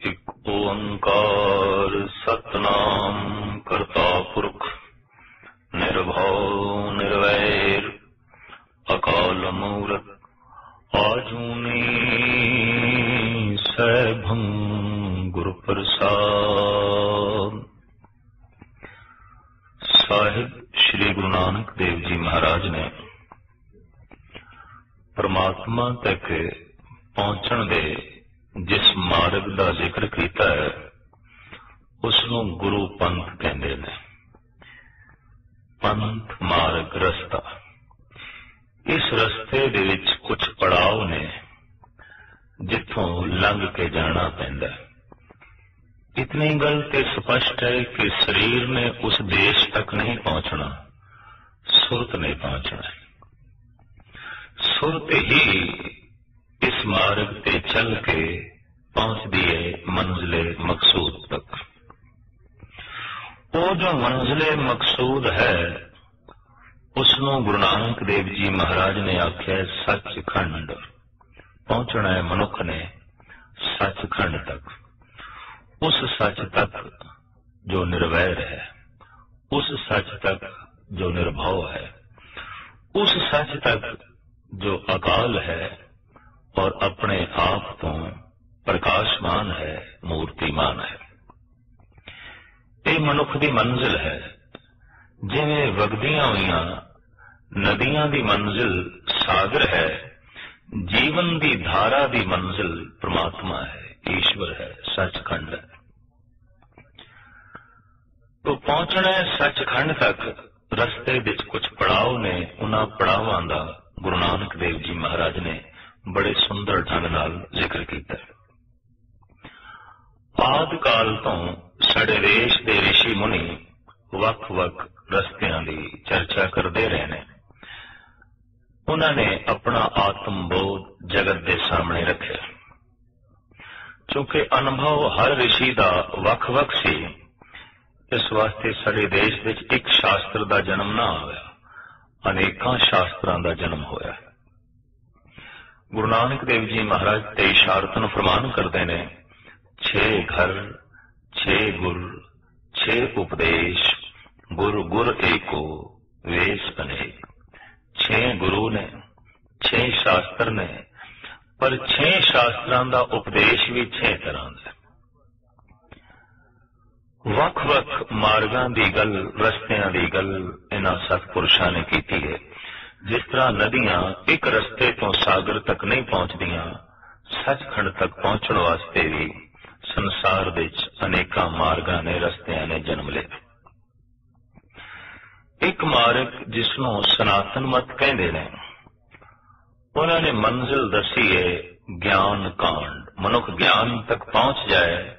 ਇੱਕ ਓੰਕਾਰ ਸਤਨਾਮ ਕਰਤਾ ਪੁਰਖ ਨਿਰਭਉ ਨਿਰਵੈਰ ਅਕਾਲ ਮੂਰਤ ਆਜੂਨੀ ਸੈਭੰ ਗੁਰ ਪ੍ਰਸਾਦ। ਸਾਹਿਬ ਸ਼੍ਰੀ ਗੁਰੂ ਨਾਨਕ ਦੇਵ ਜੀ ਮਹਾਰਾਜ ਨੇ ਪਰਮਾਤਮਾ ਤੱਕ ਪਹੁੰਚਣ ਦੇ ਜਿਸ ਮਾਰਗ ਦਾ ਜ਼ਿਕਰ ਕੀਤਾ ਹੈ ਉਸ ਨੂੰ ਗੁਰੂ ਪੰਥ ਕਹਿੰਦੇ ਨੇ। ਪੰਥ ਮਾਰਗ ਰਸਤਾ। ਇਸ ਰਸਤੇ ਦੇ ਵਿੱਚ ਕੁਝ ਪੜਾਅ ਨੇ ਜਿੱਥੋਂ ਲੰਘ ਕੇ ਜਾਣਾ ਪੈਂਦਾ। ਇਤਨੀ ਗੱਲ ਤੇ ਸਪਸ਼ਟ ਹੈ ਕਿ ਸਰੀਰ ਨੇ ਉਸ ਦੇਸ਼ ਤੱਕ ਨਹੀਂ ਪਹੁੰਚਣਾ, ਸੁਰਤ ਨੇ ਪਹੁੰਚਣਾ। ਸੁਰਤ ਹੀ ਇਸ ਮਾਰਗ ਤੇ ਚੱਲ ਕੇ ਪਹੁੰਚਦੀ ਹੈ ਮੰਜ਼ਿਲੇ ਮਕਸੂਦ ਤੱਕ। ਉਹ ਜੋ ਮੰਜ਼ਿਲੇ ਮਕਸੂਦ ਹੈ ਉਸ ਨੂੰ ਗੁਰੂ ਨਾਨਕ ਦੇਵ ਜੀ ਮਹਾਰਾਜ ਨੇ ਆਖਿਆ ਸੱਚਖੰਡ। ਪਹੁੰਚਣਾ ਹੈ ਮਨੁੱਖ ਨੇ ਸੱਚਖੰਡ ਤੱਕ, ਉਸ ਸੱਚ ਤੱਕ ਜੋ ਨਿਰਵੈਰ ਹੈ, ਉਸ ਸੱਚ ਤੱਕ ਜੋ ਨਿਰਭਉ ਹੈ, ਉਸ ਸੱਚ ਤੱਕ ਜੋ ਅਕਾਲ ਹੈ ਔਰ ਆਪਣੇ ਆਪ ਤੋਂ ਪ੍ਰਕਾਸ਼ਮਾਨ ਹੈ, ਮੂਰਤੀਮਾਨ ਹੈ। ਇਹ ਮਨੁੱਖ ਦੀ ਮੰਜ਼ਿਲ ਹੈ। ਜਿਵੇਂ ਵਗਦੀਆਂ ਹੋਈਆਂ ਨਦੀਆਂ ਦੀ ਮੰਜ਼ਿਲ ਸਾਗਰ ਹੈ, ਜੀਵਨ ਦੀ ਧਾਰਾ ਦੀ ਮੰਜ਼ਿਲ ਪ੍ਰਮਾਤਮਾ ਹੈ, ਈਸ਼ਵਰ ਹੈ, ਸੱਚਖੰਡ ਹੈ। ਤੋ ਪਹੁੰਚਣਾ ਹੈ ਸੱਚਖੰਡ ਤੱਕ। ਰਸਤੇ ਵਿੱਚ ਕੁਝ ਪੜਾਅ ਨੇ। ਉਹਨਾਂ ਪੜਾਵਾਂ ਦਾ ਗੁਰੂ ਨਾਨਕ ਦੇਵ ਜੀ ਮਹਾਰਾਜ ਨੇ ਬੜੇ ਸੁੰਦਰ ਢੰਗ ਨਾਲ ਜ਼ਿਕਰ ਕੀਤਾ। ਆਦਿ ਕਾਲ ਤੋਂ ਸਾਡੇ ਦੇਸ਼ ਦੇ ਰਿਸ਼ੀ ਮੁਨੀ ਵੱਖ-ਵੱਖ ਰਸਤਿਆਂ ਦੀ ਚਰਚਾ ਕਰਦੇ ਰਹੇ ਨੇ। ਉਹਨਾਂ ਨੇ ਆਪਣਾ ਆਤਮ ਬੋਧ ਜਗਤ ਦੇ ਸਾਹਮਣੇ ਰੱਖਿਆ। ਕਿਉਂਕਿ ਅਨੁਭਵ ਹਰ ਰਿਸ਼ੀ ਦਾ ਵੱਖ-ਵੱਖ ਸੀ, ਇਸ ਵਾਸਤੇ ਸਾਡੇ ਦੇਸ਼ ਵਿੱਚ ਇੱਕ ਸ਼ਾਸਤਰ ਦਾ ਜਨਮ ਨਾ ਹੋਇਆ, ਅਨੇਕਾਂ ਸ਼ਾਸਤਰਾਂ ਦਾ ਜਨਮ ਹੋਇਆ। ਗੁਰੂ ਨਾਨਕ ਦੇਵ ਜੀ ਮਹਾਰਾਜ ਤੇ ਇਸ਼ਾਰਤਨ ਫਰਮਾਨ ਕਰਦੇ ਨੇ, 6 ਘਰ 6 ਗੁਰ 6 ਉਪਦੇਸ਼ ਗੁਰ ਗੁਰ ਏਕੋ ਵੇਸ ਅਨੇਕ। 6 ਗੁਰੂ ਨੇ, 6 ਸ਼ਾਸਤਰ ਨੇ, ਪਰ 6 ਸ਼ਾਸਤਰਾਂ ਦਾ ਉਪਦੇਸ਼ ਵੀ 6 ਤਰ੍ਹਾਂ ਦਾ। ਵੱਖ-ਵੱਖ ਮਾਰਗਾਂ ਦੀ ਗੱਲ, ਰਸਤਿਆਂ ਦੀ ਗੱਲ ਇਹਨਾਂ ਸਤਿਪੁਰਸ਼ਾਂ ਨੇ ਕੀਤੀ ਹੈ। ਜਿਸ ਤਰ੍ਹਾਂ ਨਦੀਆਂ ਇੱਕ ਰਸਤੇ ਤੋਂ ਸਾਗਰ ਤੱਕ ਨਹੀਂ ਪਹੁੰਚਦੀਆਂ, ਸੱਚਖੰਡ ਤੱਕ ਪਹੁੰਚਣ ਵਾਸਤੇ ਵੀ ਸੰਸਾਰ ਵਿੱਚ ਅਨੇਕਾਂ ਮਾਰਗਾਂ ਨੇ, ਰਸਤਿਆਂ ਨੇ ਜਨਮ ਲਿਆ। ਇੱਕ ਮਾਰਗ ਜਿਸ ਨੂੰ ਸਨਾਤਨ ਮਤ ਕਹਿੰਦੇ ਨੇ, ਉਹਨਾਂ ਨੇ ਮੰਜ਼ਿਲ ਦੱਸੀ ਹੈ ਗਿਆਨ ਕਾਂਡ। ਮਨੁੱਖ ਗਿਆਨ ਤੱਕ ਪਹੁੰਚ ਜਾਏ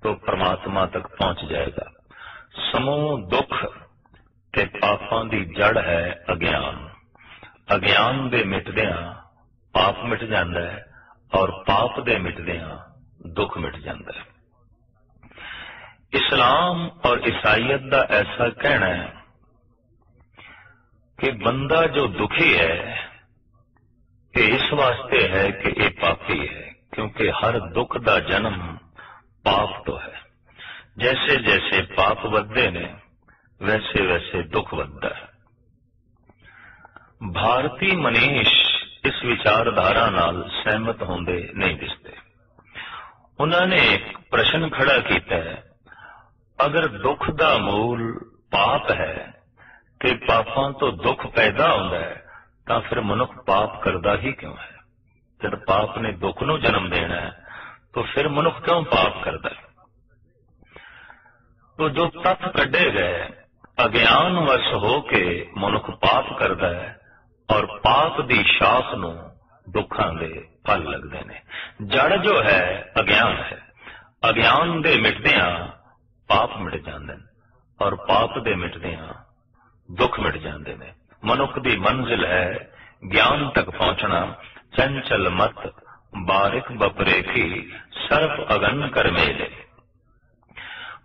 तो परमात्मा तक पहुंच जाएगा। समूह दुख ते पापां दी जड़ है अज्ञान। अज्ञान दे मिटदियां पाप मिट जाता है और पाप दे मिटदियां दुख मिट जाता है। इस्लाम और ईसाईयत का ऐसा कहना है कि बंदा जो दुखी है ये इस वास्ते है कि ये पापी है, क्योंकि हर दुख का जन्म पाप तो है। जैसे जैसे पाप वधदे ने वैसे वैसे दुख वधदा है। भारतीय मनीष इस विचारधारा नाल सहमत होंदे नहीं दिसते। उन्होंने एक प्रश्न खड़ा किया है, अगर दुख दा मूल पाप है ते पापां तो दुख पैदा होंदा है तां फिर मनुख पाप करदा ही क्यों है? जब पाप ने दुख नूं जन्म देना है तो फिर मनुख क्यों पाप करता है? तो जो तत्व कढ़े गए अज्ञान वश होके मनुख पाप करता है और पाप की शाख नूं दुखां दे फल लगते हैं। जड़ जो है अज्ञान है। अज्ञान दे मिटदियां पाप मिट जाते हैं और पाप दे मिटदियां दुख मिट जाते हैं। मनुख की मंजिल है ज्ञान तक पहुंचना। चंचल मत बारिक बपरेखी सर्प अगन कर मेले।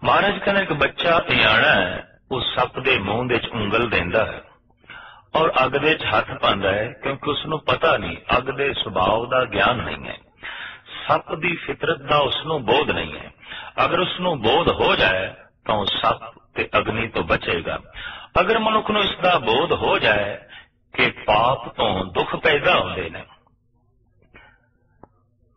महाराज कहना एक बच्चा इयाना है, उस सप के मूंह दे उंगल देंदा है और अग दे हाथ पांदा है, क्योंकि उसनूं पता नहीं, अग दे सुभाव का ज्ञान नहीं है। ਸੱਪ ਦੀ ਫਿਤਰਤ ਦਾ ਉਸਨੂੰ ਬੋਧ ਨਹੀਂ ਹੈ। ਅਗਰ ਉਸਨੂੰ ਬੋਧ ਹੋ ਜਾਏ ਤਾਂ ਉਹ ਸੱਪ ਤੇ ਅਗਨੀ ਤੋਂ ਬਚੇਗਾ। ਅਗਰ ਮਨੁੱਖ ਨੂੰ ਇਸ ਦਾ ਬੋਧ ਹੋ ਜਾਏ ਕਿ ਪਾਪ ਤੋਂ ਦੁੱਖ ਪੈਦਾ ਹੁੰਦੇ ਨੇ,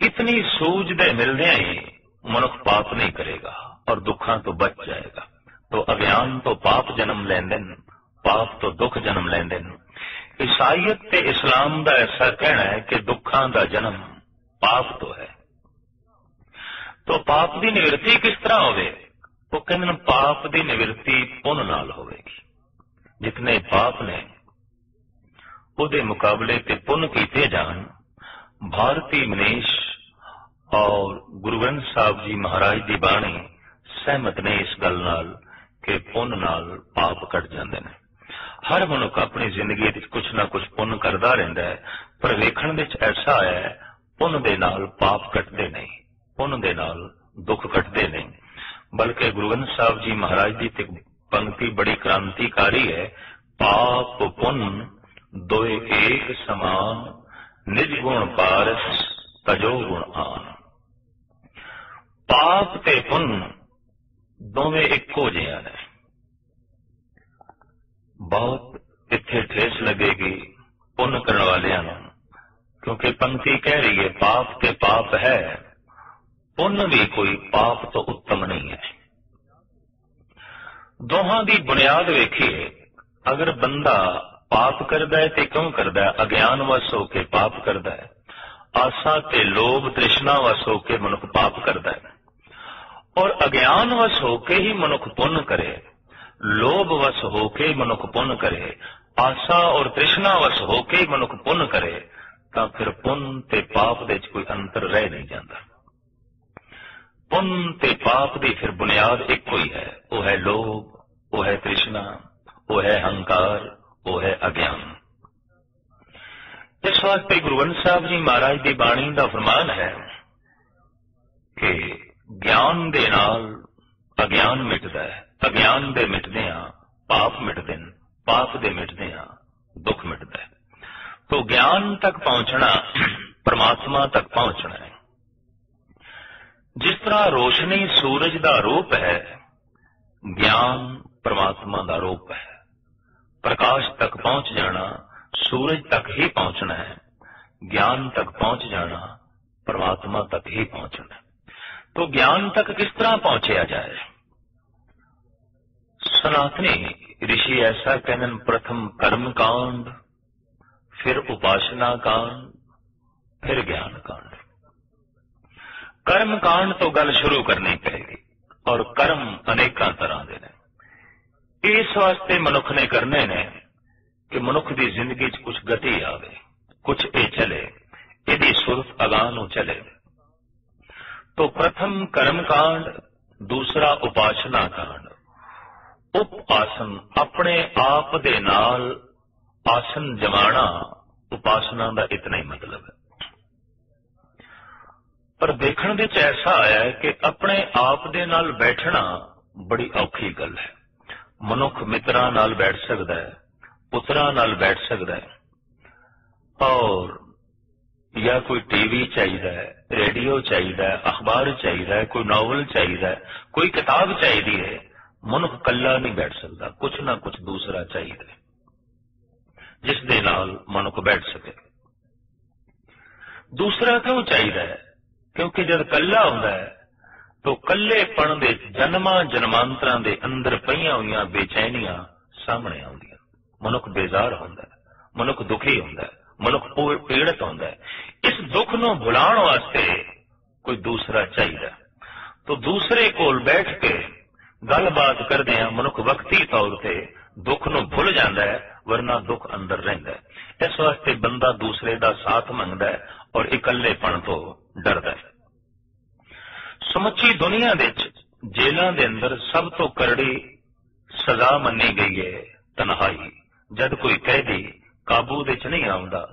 ਇਤਨੀ ਸੂਝ ਦੇ ਮਿਲਦਿਆਂ ਹੀ ਮਨੁੱਖ ਪਾਪ ਨਹੀਂ ਕਰੇਗਾ ਔਰ ਦੁੱਖਾਂ ਤੋਂ ਬਚ ਜਾਏਗਾ। ਤੋ ਅਗਿਆਨ ਤੋਂ ਪਾਪ ਜਨਮ ਲੈਂਦੇ ਨੇ, ਪਾਪ ਤੋਂ ਦੁੱਖ ਜਨਮ ਲੈਂਦੇ ਨੇ। ਈਸਾਈਅਤ ਤੇ ਇਸਲਾਮ ਦਾ ਐਸਾ ਕਹਿਣਾ ਹੈ ਕਿ ਦੁੱਖਾਂ ਦਾ ਜਨਮ ਪਾਪ ਤੋਂ ਹੈ। ਤੋ ਪਾਪ ਦੀ ਨਿਵਰਤੀ ਕਿਸ ਤਰ੍ਹਾਂ ਹੋਵੇ? ਉਹ ਕਹਿੰਦੇ ਨੇ ਪਾਪ ਦੀ ਨਿਵਰਤੀ ਪੁੰਨ ਨਾਲ ਹੋਵੇਗੀ। ਜਿਤਨੇ ਪਾਪ ਨੇ ਉਹਦੇ ਮੁਕਾਬਲੇ ਤੇ ਪੁੰਨ ਕੀਤੇ ਜਾਣ। ਭਾਰਤੀ ਮਨੀਸ਼ ਔਰ ਗੁਰੂ ਗ੍ਰੰਥ ਸਾਹਿਬ ਜੀ ਮਹਾਰਾਜ ਦੀ ਬਾਣੀ ਸਹਿਮਤ ਨੇ ਇਸ ਗੱਲ ਨਾਲ ਕਿ ਪੁੰਨ ਨਾਲ ਪਾਪ ਕੱਟ ਜਾਂਦੇ ਨੇ। ਹਰ ਮਨੁੱਖ ਆਪਣੀ ਜ਼ਿੰਦਗੀ ਵਿੱਚ ਕੁਛ ਨਾ ਕੁਛ ਪੁੰਨ ਕਰਦਾ ਰਹਿੰਦਾ ਹੈ, ਪਰ ਵੇਖਣ ਵਿੱਚ ਐਸਾ ਹੈ ਪੁੰਨ ਦੇ ਨਾਲ ਪਾਪ ਕੱਟਦੇ ਨਹੀਂ, ਪੁੰਨ ਦੇ ਨਾਲ ਦੁੱਖ ਕੱਟਦੇ ਨਹੀਂ। ਬਲਕਿ ਗੁਰੂ ਗ੍ਰੰਥ ਸਾਹਿਬ ਜੀ ਮਹਾਰਾਜ ਦੀ ਤੇ ਪੰਕਤੀ ਬੜੀ ਕ੍ਰਾਂਤੀਕਾਰੀ ਹੈ। ਪਾਪ ਪੁੰਨ ਦੋਏ ਏਕ ਸਮਾਨ, ਨਿਜ ਗੁਣ ਪਾਰਸ ਤਜੋ ਗੁਣ ਆਨ। ਪਾਪ ਤੇ ਪੁੰਨ ਦੋਵੇਂ ਇੱਕੋ ਜਿਹਾ ਨੇ। ਬਹੁਤ ਇੱਥੇ ਠੇਸ ਲੱਗੇਗੀ ਪੁੰਨ ਕਰਨ ਵਾਲਿਆਂ ਨੂੰ, ਕਿਉਂਕਿ ਪੰਕਤੀ ਕਹਿ ਰਹੀ ਹੈ ਪਾਪ ਤੇ ਪਾਪ ਹੈ, ਪੁੰਨ ਵੀ ਕੋਈ ਪਾਪ ਤੋਂ ਉੱਤਮ ਨਹੀਂ ਹੈ। ਦੋਹਾਂ ਦੀ ਬੁਨਿਆਦ ਵੇਖੀਏ, ਅਗਰ ਬੰਦਾ ਪਾਪ ਕਰਦਾ ਹੈ ਤੇ ਕਿਉਂ ਕਰਦਾ ਹੈ? ਅਗਿਆਨ ਵਸ ਹੋ ਕੇ ਪਾਪ ਕਰਦਾ ਹੈ। ਆਸਾ ਤੇ ਲੋਭ ਤ੍ਰਿਸ਼ਨਾ ਵਸ ਹੋ ਕੇ ਮਨੁੱਖ ਪਾਪ ਕਰਦਾ ਹੈ। ਔਰ ਅਗਿਆਨ ਵਸ ਹੋ ਕੇ ਹੀ ਮਨੁੱਖ ਪੁੰਨ ਕਰੇ, ਲੋਭ ਵਸ ਹੋ ਕੇ ਮਨੁੱਖ ਪੁੰਨ ਕਰੇ, ਆਸਾ ਔਰ ਤ੍ਰਿਸ਼ਨਾ ਵਸ ਹੋ ਕੇ ਮਨੁੱਖ ਪੁੰਨ ਕਰੇ, ਤਾਂ ਫਿਰ ਪੁੰਨ ਤੇ ਪਾਪ ਦੇ ਵਿੱਚ ਕੋਈ ਅੰਤਰ ਰਹਿ ਨਹੀਂ ਜਾਂਦਾ। ਪੁੰਨ ਤੇ ਪਾਪ ਦੀ ਫਿਰ ਬੁਨਿਆਦ ਇੱਕੋ ਹੀ ਹੈ, ਉਹ ਹੈ ਲੋਭ, ਉਹ ਹੈ ਤ੍ਰਿਸ਼ਨਾ, ਉਹ ਹੈ ਹੰਕਾਰ, ਉਹ ਹੈ ਅਗਿਆਨ। ਇਸ ਵਾਸਤੇ ਗੁਰੂ ਗ੍ਰੰਥ ਸਾਹਿਬ ਜੀ ਮਹਾਰਾਜ ਦੀ ਬਾਣੀ ਦਾ ਫਰਮਾਨ ਹੈ ਕਿ ਗਿਆਨ ਦੇ ਨਾਲ ਅਗਿਆਨ ਮਿਟਦਾ ਹੈ, ਅਗਿਆਨ ਦੇ ਮਿਟਦਿਆਂ ਪਾਪ ਮਿਟਦੇ ਨੇ, ਪਾਪ ਦੇ ਮਿਟਦਿਆਂ ਦੁੱਖ ਮਿਟਦਾ ਹੈ। ਤੋ ਗਿਆਨ ਤੱਕ ਪਹੁੰਚਣਾ ਪਰਮਾਤਮਾ ਤੱਕ ਪਹੁੰਚਣਾ ਹੈ। ਜਿਸ ਤਰ੍ਹਾਂ ਰੋਸ਼ਨੀ ਸੂਰਜ ਦਾ ਰੂਪ ਹੈ, ਗਿਆਨ ਪਰਮਾਤਮਾ ਦਾ ਰੂਪ ਹੈ। ਪ੍ਰਕਾਸ਼ ਤੱਕ ਪਹੁੰਚ ਜਾਣਾ ਸੂਰਜ ਤੱਕ ਹੀ ਪਹੁੰਚਣਾ ਹੈ, ਗਿਆਨ ਤੱਕ ਪਹੁੰਚ ਜਾਣਾ ਪਰਮਾਤਮਾ ਤੱਕ ਹੀ ਪਹੁੰਚਣਾ ਹੈ। ਤੋ ਗਿਆਨ ਤੱਕ ਕਿਸ ਤਰ੍ਹਾਂ ਪਹੁੰਚਿਆ ਜਾਏ? ਸਨਾਤਨੀ ऋषि ऐसा कहने, प्रथम कर्म कांड, फिर उपासना कांड, फिर ज्ञान कांड। कर्म कांड तो गल शुरू करनी पड़ेगी और कर्म अनेक तरह के ने। इस वास्ते मनुख ने करने ने कि मनुख की जिंदगी च कुछ गति आवे, कुछ ये चले, यदि सुरत अगां नूं चले। तो प्रथम कर्म कांड, दूसरा उपासना कांड। उप आसन, अपने आप दे नाल आसन जमाना, उपासना का इतना ही मतलब है। पर देखने विच ऐसा आया है कि अपने आप दे नाल बैठना बड़ी औखी गल है। मनुख मित्रां नाल बैठ सकता है, पुत्रां नाल बैठ सकता है, और या कोई टीवी चाहिए, रेडियो चाहिए, अखबार चाहिए, कोई नॉवल चाहिए, कोई किताब चाहिए है। मनुख कल्ला नहीं बैठ सकता, कुछ ना कुछ दूसरा चाहिए जिस दे नाल मनुख बैठ सके। दूसरा क्यों चाहिए? क्योंकि जब कल्ला होता है तो कल्लेपन दे जन्मां जन्मांतरां दे अंदर पईयां होईयां बेचैनियां सामने आउंदियां। मनुख बेजार होंदा है, मनुख दुखी होंदा है, मनुख पीड़ित होंदा है। इस दुख नूं भुलाउण वास्ते कोई दूसरा चाहिए। तो दूसरे कोल बैठ के गलबात करदे मनुख वक्ती तौर पर दुख नूं भुल जाता है, वरना दुख अंदर रहिंदा है। इस वास्ते बंदा दूसरे का साथ मंगदा है और इकल्लेपन तो डरदा है। समुची दुनिया दे जेलों के अंदर सब तो करड़ी सजा मनी गई है तन्हाई। जब कोई कैदी काबू दे च नहीं आउंदा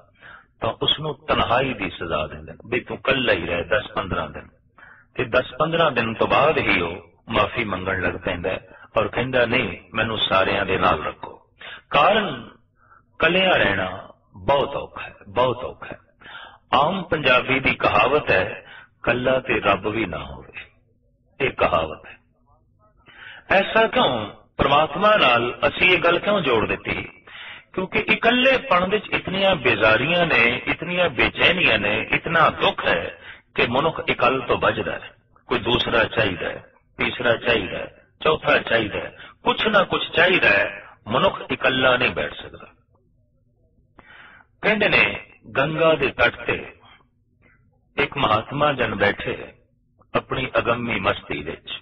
तो उसनूं तन्हाई की सजा देंदे भी तू कल्ला ही रह 10-15 दिन, ते 10-15 दिन तो बाद ही वो माफी मंगण लग पैंदा और कहंदा नहीं मैनू सारियां दे नाल रखो। कारण कलिया रहना बहुत औखा है, बहुत औखा है। आम पंजाबी की कहावत है, कल्ला ते रब भी ना होवे। ये कहावत है। ऐसा क्यों परमात्मा नाल असी ये गल क्यों जोड़ दी? क्योंकि इकल्लेपन विच इतनियां बेजारियां ने, इतनियां बेचैनियां ने, इतना दुख है कि मनुख इकल तो बजदा है। कोई दूसरा चाहिए, तीसरा चाहिए, चौथा चाहिए, कुछ ना कुछ चाहिए। मनुख इकल्ला नहीं बैठ सकता। कहंदे ने गंगा दे तट ते एक महात्मा जन बैठे अपनी अगम्मी मस्ती विच।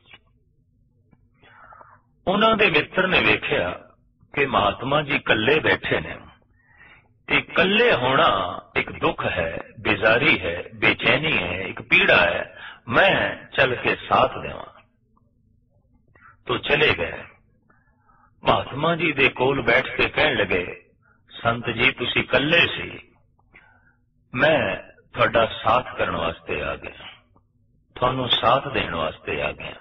उन्हां दे मित्र ने वेख्या कि महात्मा जी कल्ले बैठे ने, ते कल्ले होना एक दुख है, बेजारी है, बेचैनी है, एक पीड़ा है। मैं चल के साथ देवां। तो चले गए। महात्मा जी दे कोल बैठ के कहन लगे, संत जी तुसी कल्ले सी, मैं तुहाडा साथ करन वास्ते आ गया, तुहानू साथ देण वास्ते आ गया।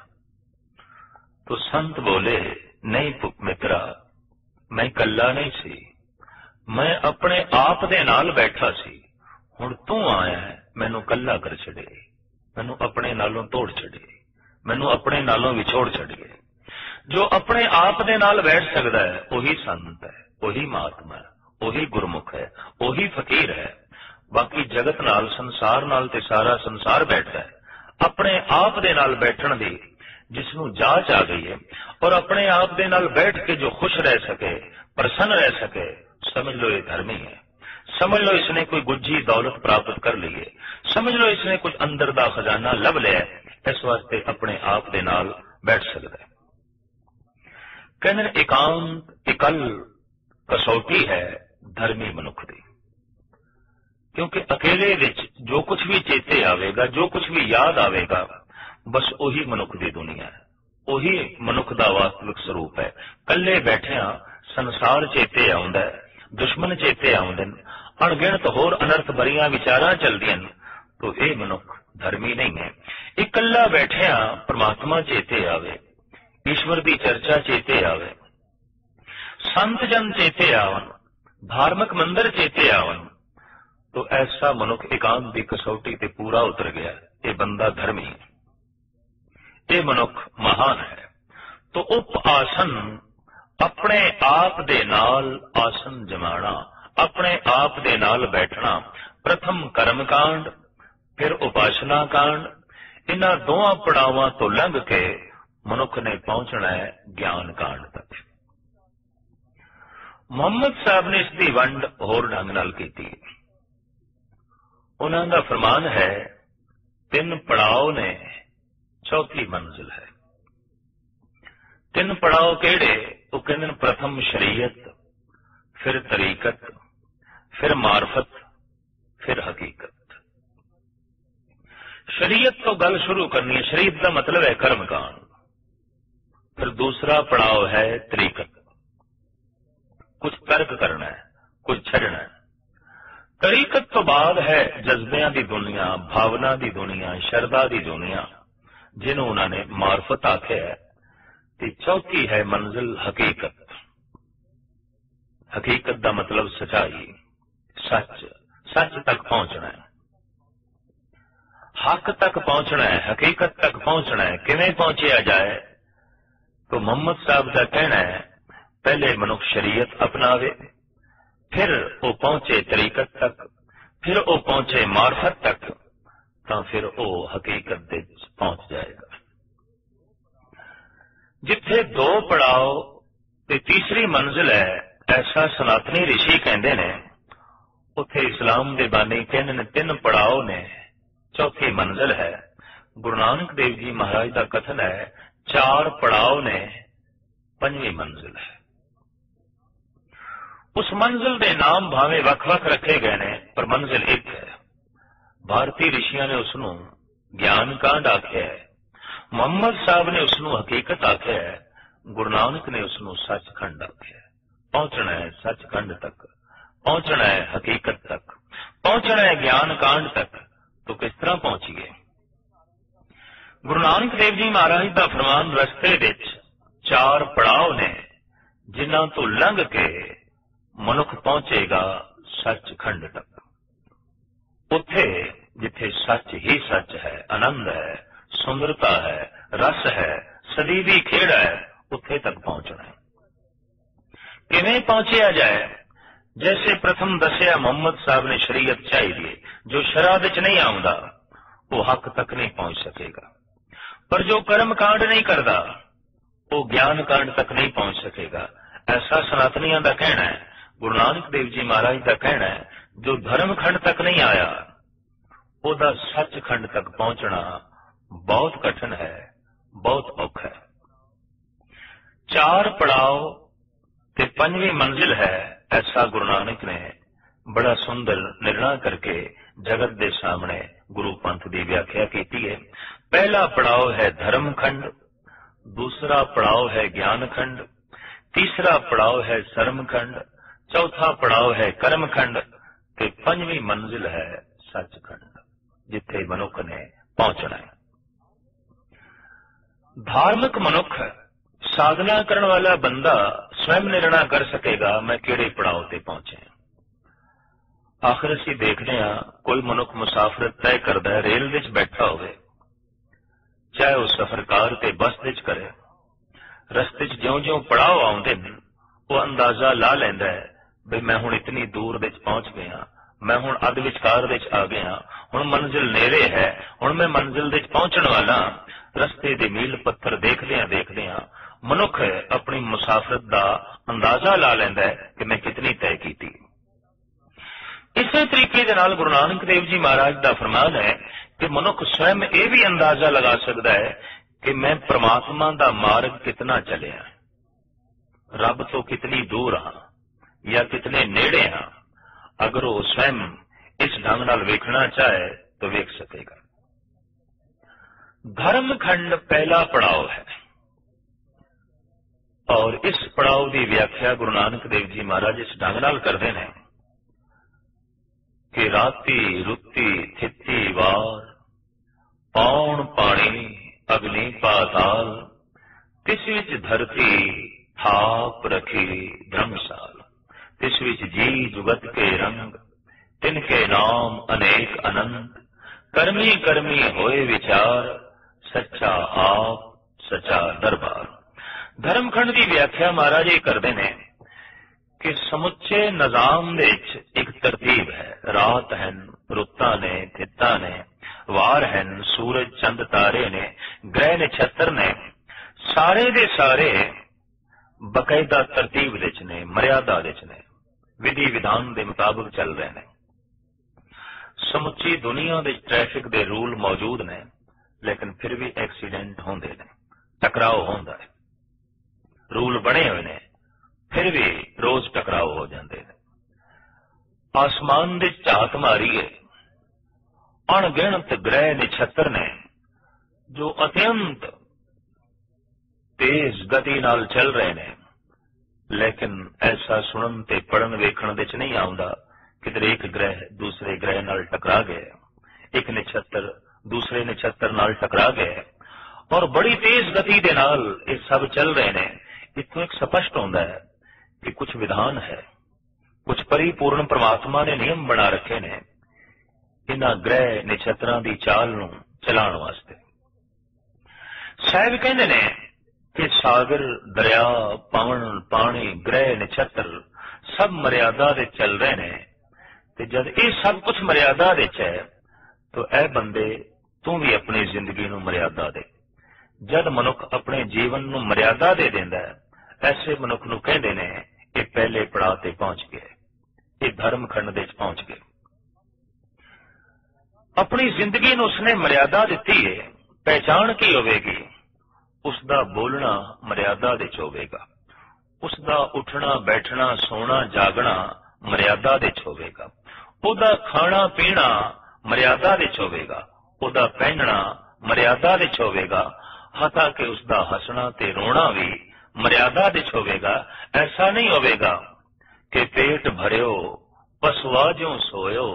तो संत बोले, नहीं मित्रा, मैं कल्ला नहीं सी, मैं अपने आप दे नाल बैठा सी। हुण तू आया है, मैनू कल्ला कर छड़े, मैनू अपने नालों तोड़ छड़े, मैनू अपने नालों विछोड़ छड़िए। जो अपने आप दे नाल बैठ सकता है वही संत है, वही महात्मा है, वही गुरमुख है, वही फकीर है। बाकी जगत नाल, संसार नाल ते सारा संसार बैठता है। अपने आप दे नाल बैठण दी जिसनू जांच आ गई है और अपने आप दे नाल बैठ के जो खुश रह सके, प्रसन्न रह सके, समझ लो ये धर्मी है। समझ लो इसने कोई गुज्जी दौलत प्राप्त कर ली है, समझ लो इसने कुछ अंदर दा खजाना लभ लिया, इस वास्ते अपने आप दे नाल बैठ सकता है। कहने एकांत इकल कसौटी है धर्मी मनुख दी। क्योंकि अकेले विच जो कुछ भी चेते आवेगा, जो कुछ भी याद आवेगा, बस वही मनुख की दुनिया है, वही मनुख का वास्तविक स्वरूप है। कल्ले बैठिया संसार चेते आउंदा है, दुश्मन चेते आउंदे ने, अणगिणत होर अनर्थ भरियां विचारां चलदियां, तो यह मनुख धर्मी नहीं है। इकल्ला बैठिया परमात्मा चेते आवे, ईश्वर की चर्चा चेते आवे, संत जन चेते आवन, धार्मिक मंदिर चेते आवन, तो ऐसा मनुख एकांत की कसौटी ते पूरा उतर गया। ये बंदा धर्मी है, ये मनुख महान है। तो उप आसन अपने आप दे नाल आसन जमाना, अपने आप दे नाल बैठना, प्रथम कर्म कांड फिर उपासना कांड, इन्हां दोवां पड़ावां तो लंघ के मनुख ने पहुंचना है ज्ञान कांड तक। मुहम्मद साहब ने इसकी वंड होर ढंग नाल कीती। उन्हां दा फरमान है, 3 पड़ाव ने, चौथी मंजिल है। 3 पड़ाव केड़े? वो कहंदे प्रथम शरीयत, फिर तरीकत, फिर मार्फत, फिर हकीकत। शरीयत तो गल शुरू करनी है, शरीयत का मतलब है कर्म कांड। फिर दूसरा पड़ाव है तरीकत, कुछ तर्क करना है, कुछ छड़ना है। तरीकत तो बाद है जज्बियां की दुनिया, भावना की दुनिया, शरदा की दुनिया, जिन्हों उन्होंने मार्फत आख्या है। ते चौथी है मंजिल हकीकत। हकीकत का मतलब सच्चाई, सच, सच तक पहुंचना है, हक तक पहुंचना है, हकीकत तक पहुंचना है। किवें पहुंचा जाए? तो मोहम्मद साहब का कहना है, पहले मनुख शरीयत अपनावे, फिर वो पहुंचे तरीकत तक, फिर वो पहुंचे मार्फत तक, तो फिर वो हकीकत दे पहुंच जाएगा। जिथे 2 पड़ाव ते तीसरी मंजिल है, ऐसा सनातनी ऋषि कहते ने, उथे इस्लाम दे बानी कहने ने 3 पड़ाव ने, चौथी मंजिल है। गुरु नानक देव जी महाराज का कथन है, 4 पड़ाव ने, 5वीं मंजिल है। उस मंजिल के नाम भावें वख-वख रखे गए ने, पर मंजिल एक है। भारतीय ऋषियों ने उसनों ज्ञान कांड आख्या है, मुहम्मद साहब ने उसनों हकीकत आख्या है, गुरु नानक ने उसनों सचखंड आख्या है। पहुंचना है सचखंड तक, पहुंचना है हकीकत तक, पहुंचना है ज्ञान कांड तक। तो किस तरह पहुंचिए? गुरु नानक देव जी महाराज का फरमान, रस्ते विच 4 पड़ाव ने, जिन्हां तो लंघ के मनुख पहुंचेगा सचखंड तक। उत्थे जिथे सच ही सच है, आनंद है, सुंदरता है, रस है, सदीवी खेड़ है, उत्थे तक पहुंचना है। किवें पहुंचिया जाए? जैसे प्रथम दसिया मुहम्मद साहब ने शरीयत चाहिए, जो शराह विच नहीं आउंदा वो हक तक नहीं पहुंच सकेगा, पर जो कर्म कांड नहीं करता वो ज्ञान कांड तक नहीं पहुंच सकेगा। ऐसा सनातनियों का कहना है, गुरु नानक देव जी महाराज का कहना है, जो धर्म खंड तक नहीं आया ओदा सचखंड तक पहुंचना बहुत कठिन है, बहुत औखा है। 4 पड़ाव ते 5वीं मंजिल है, ऐसा गुरु नानक ने बड़ा सुंदर निर्णय करके जगत के सामने गुरु पंथ की व्याख्या की है। पहला पड़ाव है धर्म खंड, दूसरा पड़ाव है ज्ञान खंड, तीसरा पड़ाव है सर्म खंड, चौथा पड़ाव है कर्म खंड ते 5वीं मंजिल है सचखंड, जिथे मनुख ने पहुंचना है। धार्मिक मनुख साधना करने वाला बंदा स्वयं निर्णय कर सकेगा मैं किहड़े पड़ाव ते पहुंचे। आखिर असीं देखते हैं कोई मनुख मुसाफरत तय करता है, रेल विच बैठा होवे, चाहे वह सफर कार ते बस विच करे, रस्ते च ज्यों ज्यों पड़ाव आउंदे वो अंदाजा ला लैंदा है भी मैं हुण इतनी दूर विच पहुंच गया, मैं हुण अध विचकार विच आ गया, हुण मंजिल नेड़े है, हुण मैं मंजिल विच पहुंचण वाला। रस्ते दे मील पत्थर देखदियां मनुख अपनी मुसाफरत का अंदाजा ला लैंदा है कि मैं कितनी तय की। इसे तरीके दे नाल गुरु नानक देव जी महाराज का फरमान है कि मनुख स्वयं यह भी अंदाजा लगा सकता है कि मैं परमात्मा का मार्ग कितना चलिया, रब तो कितनी दूर हाँ या कितने नेड़े हाँ। अगर वो स्वयं इस ढंग नाल वेखना चाहे तो वेख सकेगा। धर्म खंड पहला पड़ाव है और इस पड़ाव की व्याख्या गुरु नानक देव जी महाराज इस ढंग नाल करते हैं कि राती रुती थिती वार पौण पानी अग्नि पाताल, तिस विच धरती थाप रखी धर्मशाल, तिस विच जी जुगत के रंग, तिनके नाम अनेक अनंत, कर्मी कर्मी होए विचार, सच्चा आप सच्चा दरबार। धर्मखंड की व्याख्या महाराज ये करते हैं कि समुचे निजाम दे एक तरतीब है, रात हैं, रुत्तां ने, थित्तां ने, वार हैं, सूरज चंद तारे ने, ग्रह नक्षत्र ने, सारे दे सारे बकायदा तरतीब विच ने, मर्यादा विच ने, विधि विधान के मुताबिक चल रहे हैं। समुची दुनिया दे ट्रैफिक दे रूल मौजूद ने, लेकिन फिर भी एक्सीडेंट होंदे ने, टकराव होंदा है। रूल बने हुए ने फिर भी रोज टकराव हो जाते हैं। आसमान दे झात मारीए अणगिणत ग्रह नक्षत्र ने जो अत्यंत तेज गति नाल चल रहे हैं, लेकिन ऐसा सुनन ते पढ़न वेखण विच नहीं आउंदा किधर एक ग्रह दूसरे ग्रह नाल टकरा गए, एक नक्षत्र दूसरे नक्षत्र नाल टकरा गए और बड़ी तेज गति दे नाल ये सब चल रहे हैं। इतों एक स्पष्ट होता है कि कुछ विधान है, कुछ परिपूर्ण परमात्मा ने नियम बना रखे ने इन्हां ग्रह नक्षत्रां दी चाल नूं चलाउण वास्ते। साहिब कहंदे ने कि सागर दरिया पवन पानी ग्रह नक्षत्र सब मर्यादा दे चल रहे ने, ते जद ये सब कुछ मर्यादा दे च है तो ऐ बंदे तू भी अपनी जिंदगी नूं मर्यादा दे। जद मनुख अपने जीवन नूं मर्यादा दे देंदा है, ऐसे मनुख नूं कहंदे ने ये पहले पड़ाव ते पहुंच गए, ये धर्म खंड दे पहुंच गए। अपनी जिंदगी नूं उसने मर्यादा दिती है, पहचान की होवेगी, उसका बोलना मर्यादा दे होवेगा, उसका उठना बैठना सोना जागना मर्यादा दे होवेगा, उहदा खाना पीना मर्यादा दे होवेगा, उहदा पहनना मर्यादा दे होवेगा, हता कि उसका हसना ते रोना भी मर्यादा दे होवेगा। ऐसा नहीं होवेगा कि पेट भरियो पशुआ ज्यों सोयो,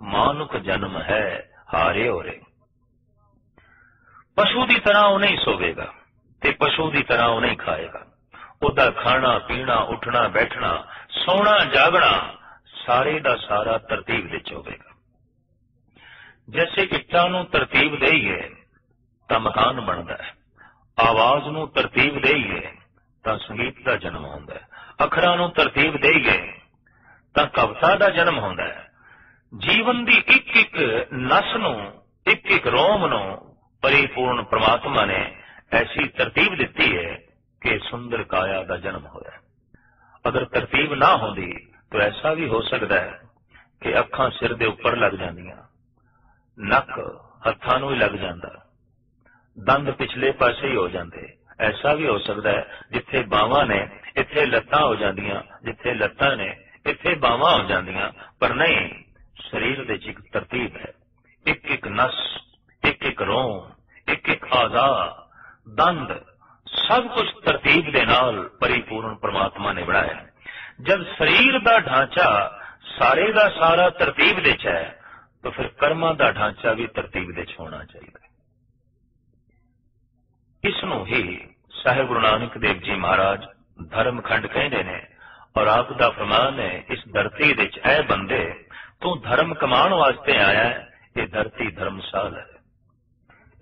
मानुख जन्म है हारे हो रे। पशु की तरह वो नहीं सोवेगा ते पशु की तरह वो नहीं खाएगा, उहदा खाना पीना उठना बैठना सोना जागना सारे दा सारा तरतीब विच होवेगा। जैसे इट्टां नूं तरतीब देईए तां मकान बनदा है, आवाज नूं तरतीब देईए तां संगीत दा जन्म हुंदा है, अखरां नूं तरतीब देईए तां कविता दा जन्म हुंदा है। जीवन दी एक एक नस नूं, एक एक रोम नूं परिपूर्ण परमात्मा ने ऐसी तरतीब दिती है कि सुंदर काया दा जन्म होया। अगर तरतीब ना होंदी तो ऐसा भी हो सकता है कि अखां सिर दे उपर लग जांदियां, नक हत्थां नूं ही लग जांदा, दंद पिछले पासे ही हो जाते। ऐसा भी हो सकता है जिथे बावां ने इत्थे लत्तां हो जांदियां, जिथे लत्तां ने इत्थे बावां हो जांदियां, पर नहीं, शरीर दे च एक तरतीब है। एक एक नस, एक एक रोम, एक एक आज़ा, दंद, सब कुछ तरतीब दे नाल परिपूर्ण परमात्मा ने बनाया। जब शरीर दा ढांचा सारे दा सारा तरतीब दे च है तो फिर कर्मां दा ढांचा भी तरतीब दे च होना चाहिए। इसनूं ही साहिब गुरु नानक देव जी महाराज धर्म खंड कहते हैं और आप दा फरमान है, इस धरती दे च ऐ बंदे तू धर्म कमाण वास्ते आया है, ये धरती धर्मशाल है।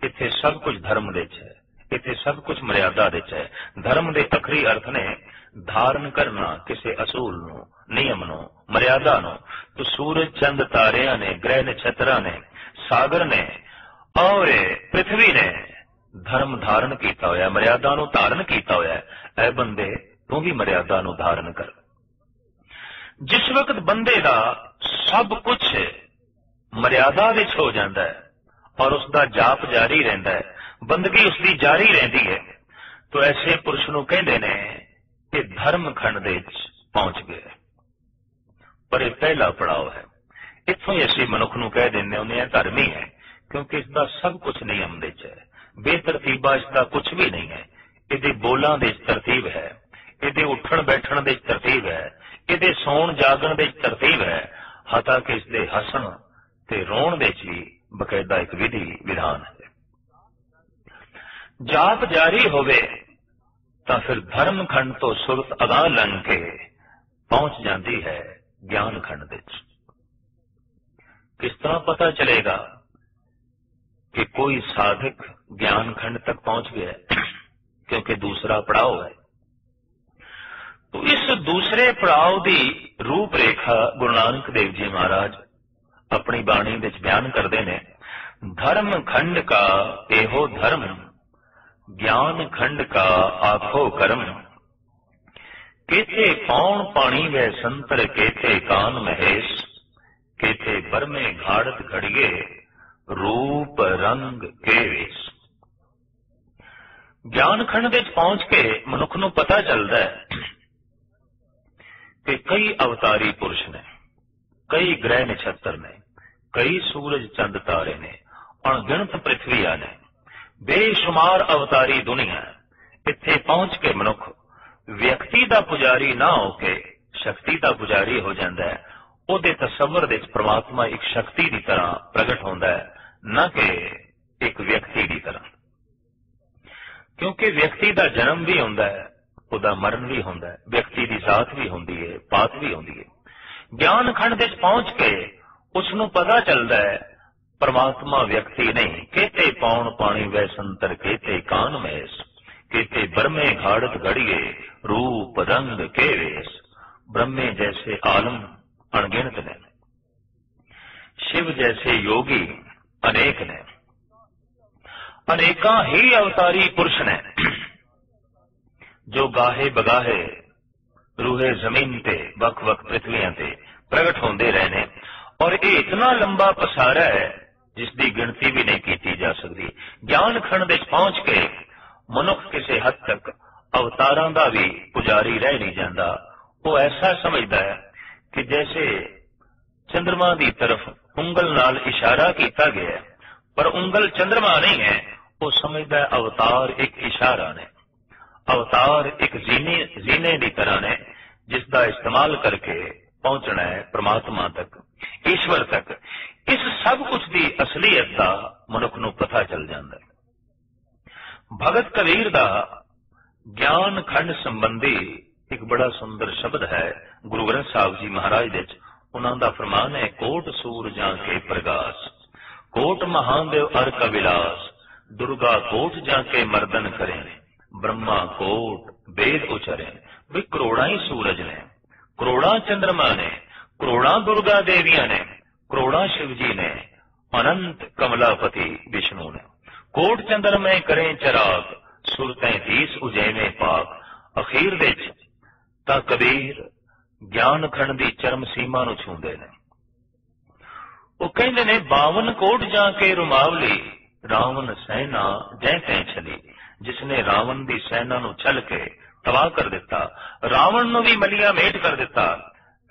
इत्थे सब कुछ धर्म दे च है, इत्थे सब कुछ मर्यादा दे च है। धर्म दे अखरी अर्थ ने धारण करना किसी असूल नूं, नियम नूं, मर्यादा नूं। तो सूरज चंद तारियां ने, ग्रह नक्षत्रा ने, सागर ने और पृथ्वी ने धर्म धारण कीता होया, मर्यादा नूं धारण कीता होया। ऐ बंदे तू भी मर्यादा नूं धारण कर। जिस वक्त बंदे दा सब कुछ मर्यादा विच हो जाता है और उसका जाप जारी रहता है, बंदगी उसकी जारी रहती है, तो ऐसे पुरुष नूं कहंदे ने कि धर्म खंड दे पहुंच गए। पर यह पहला पड़ाव है। इत्थों ही असीं मनुख नूं कह दिंदे हुंदे धर्मी है, क्योंकि इसका सब कुछ नियम दे च है। बेतरतीबा इसका कुछ भी नहीं है। इहदे बोलां दे तरतीब है, इहदे उठण बैठण दे तरतीब है, इहदे सौण जागण दे तरतीब है, हता कि इसदे हसन ते रोण दे भी बकायदा एक विधि विधान है। जाप जारी होवे तां फिर धर्म खंड तो सुरत अगां लंघ के पहुंच जाती है ज्ञान खंड दे। किस तरह पता चलेगा कि कोई साधक ज्ञान खंड तक पहुंच गया है? क्योंकि दूसरा पड़ाव है। तो इस दूसरे पड़ाव की रूपरेखा गुरु नानक देव जी महाराज अपनी बाणी विच बयान करते हैं। धर्म खंड का एहो धर्म, ज्ञान खंड का आखो कर्म। केथे पौन पानी वे संतर, केथे कान महेश, केथे बरमे घाड़त घड़िए, रूप रंग के वेश। ज्ञान खंड विच पहुंच के मनुख नूं पता चलता है कि कई अवतारी पुरुष ने, कई ग्रह नक्षत्र ने, कई सूरज चंद तारे ने, अणगिणत पृथ्वियां ने, बेशुमार अवतारी दुनिया। इत्थे पहुंच के मनुख व्यक्ति दा पुजारी ना होके शक्ति दा पुजारी हो जाता है। उहदे तसव्वुर विच परमात्मा एक शक्ति की तरह प्रगट होता है, न कि एक व्यक्ति की तरह। क्योंकि व्यक्ति का जन्म भी होता है, उहदा मरण भी होता है, व्यक्ति की जात भी होती है, पात भी होती है। ज्ञान खंड विच पहुंच के उसनूं पता चलता है परमात्मा व्यक्ति नहीं। केते पौन पानी वै संतर, केते कान महेश, केते ब्रह्मे घाड़त घड़िए, रूप रंग के वेश। ब्रह्मे जैसे आलम अणगिणत ने, शिव जैसे योगी अनेक ने, अनेका ही अवतारी पुरुष ने जो गाहे बगाहे रूहे जमीन ते वक वक पृथ्वियां ते प्रगट होंदे रहे ने। और ये इतना लंबा पसारा है जिसकी गिनती भी नहीं की जा सकती। ज्ञान खंड विच पहुंच के मनुख किसी हद तक अवतारां दा भी पुजारी रह नहीं जाता। वो ऐसा समझता है कि जैसे चंद्रमा की तरफ उंगल नाल इशारा किया गया, पर उंगल चंद्रमा नहीं है। वो समझता है अवतार एक इशारा ने, अवतार एक जीने की तरह ने, जिसका इस्तेमाल करके पहुंचना है परमात्मा तक, ईश्वर तक। इस सब कुछ की असलियत का मनुख नूं पता चल जाता है। भगत कबीर का ज्ञान खंड संबंधी एक बड़ा सुंदर शब्द है गुरु ग्रंथ साहिब जी महाराज दे। उन्हां दा फरमान है, कोट सूरजां के प्रकाश, कोट महादेव अर का विलास, दुर्गा कोट जाके मर्दन करें, ब्रह्मा कोट वेद उचरे। भी करोड़ा ही सूरज ने, करोड़ा चंद्रमा ने, करोड़ा दुर्गा देवियां ने, करोड़ा शिव जी ने, अनंत कमलापति विष्णु ने। कोट चंद्र में करें चराग, सुरतें 30 उजैमे पाक। अखीर दे तां कबीर ज्ञान खंड दी चरम सीमा नूं छूंदे ने। वो कहंदे ने 52 कोट जाके रुमावली, रावण सेना जै तैं छली। जिसने रावण दी सेना नूं छल के तबाह कर दिता, रावण नूं भी मलिया मेट कर दिता,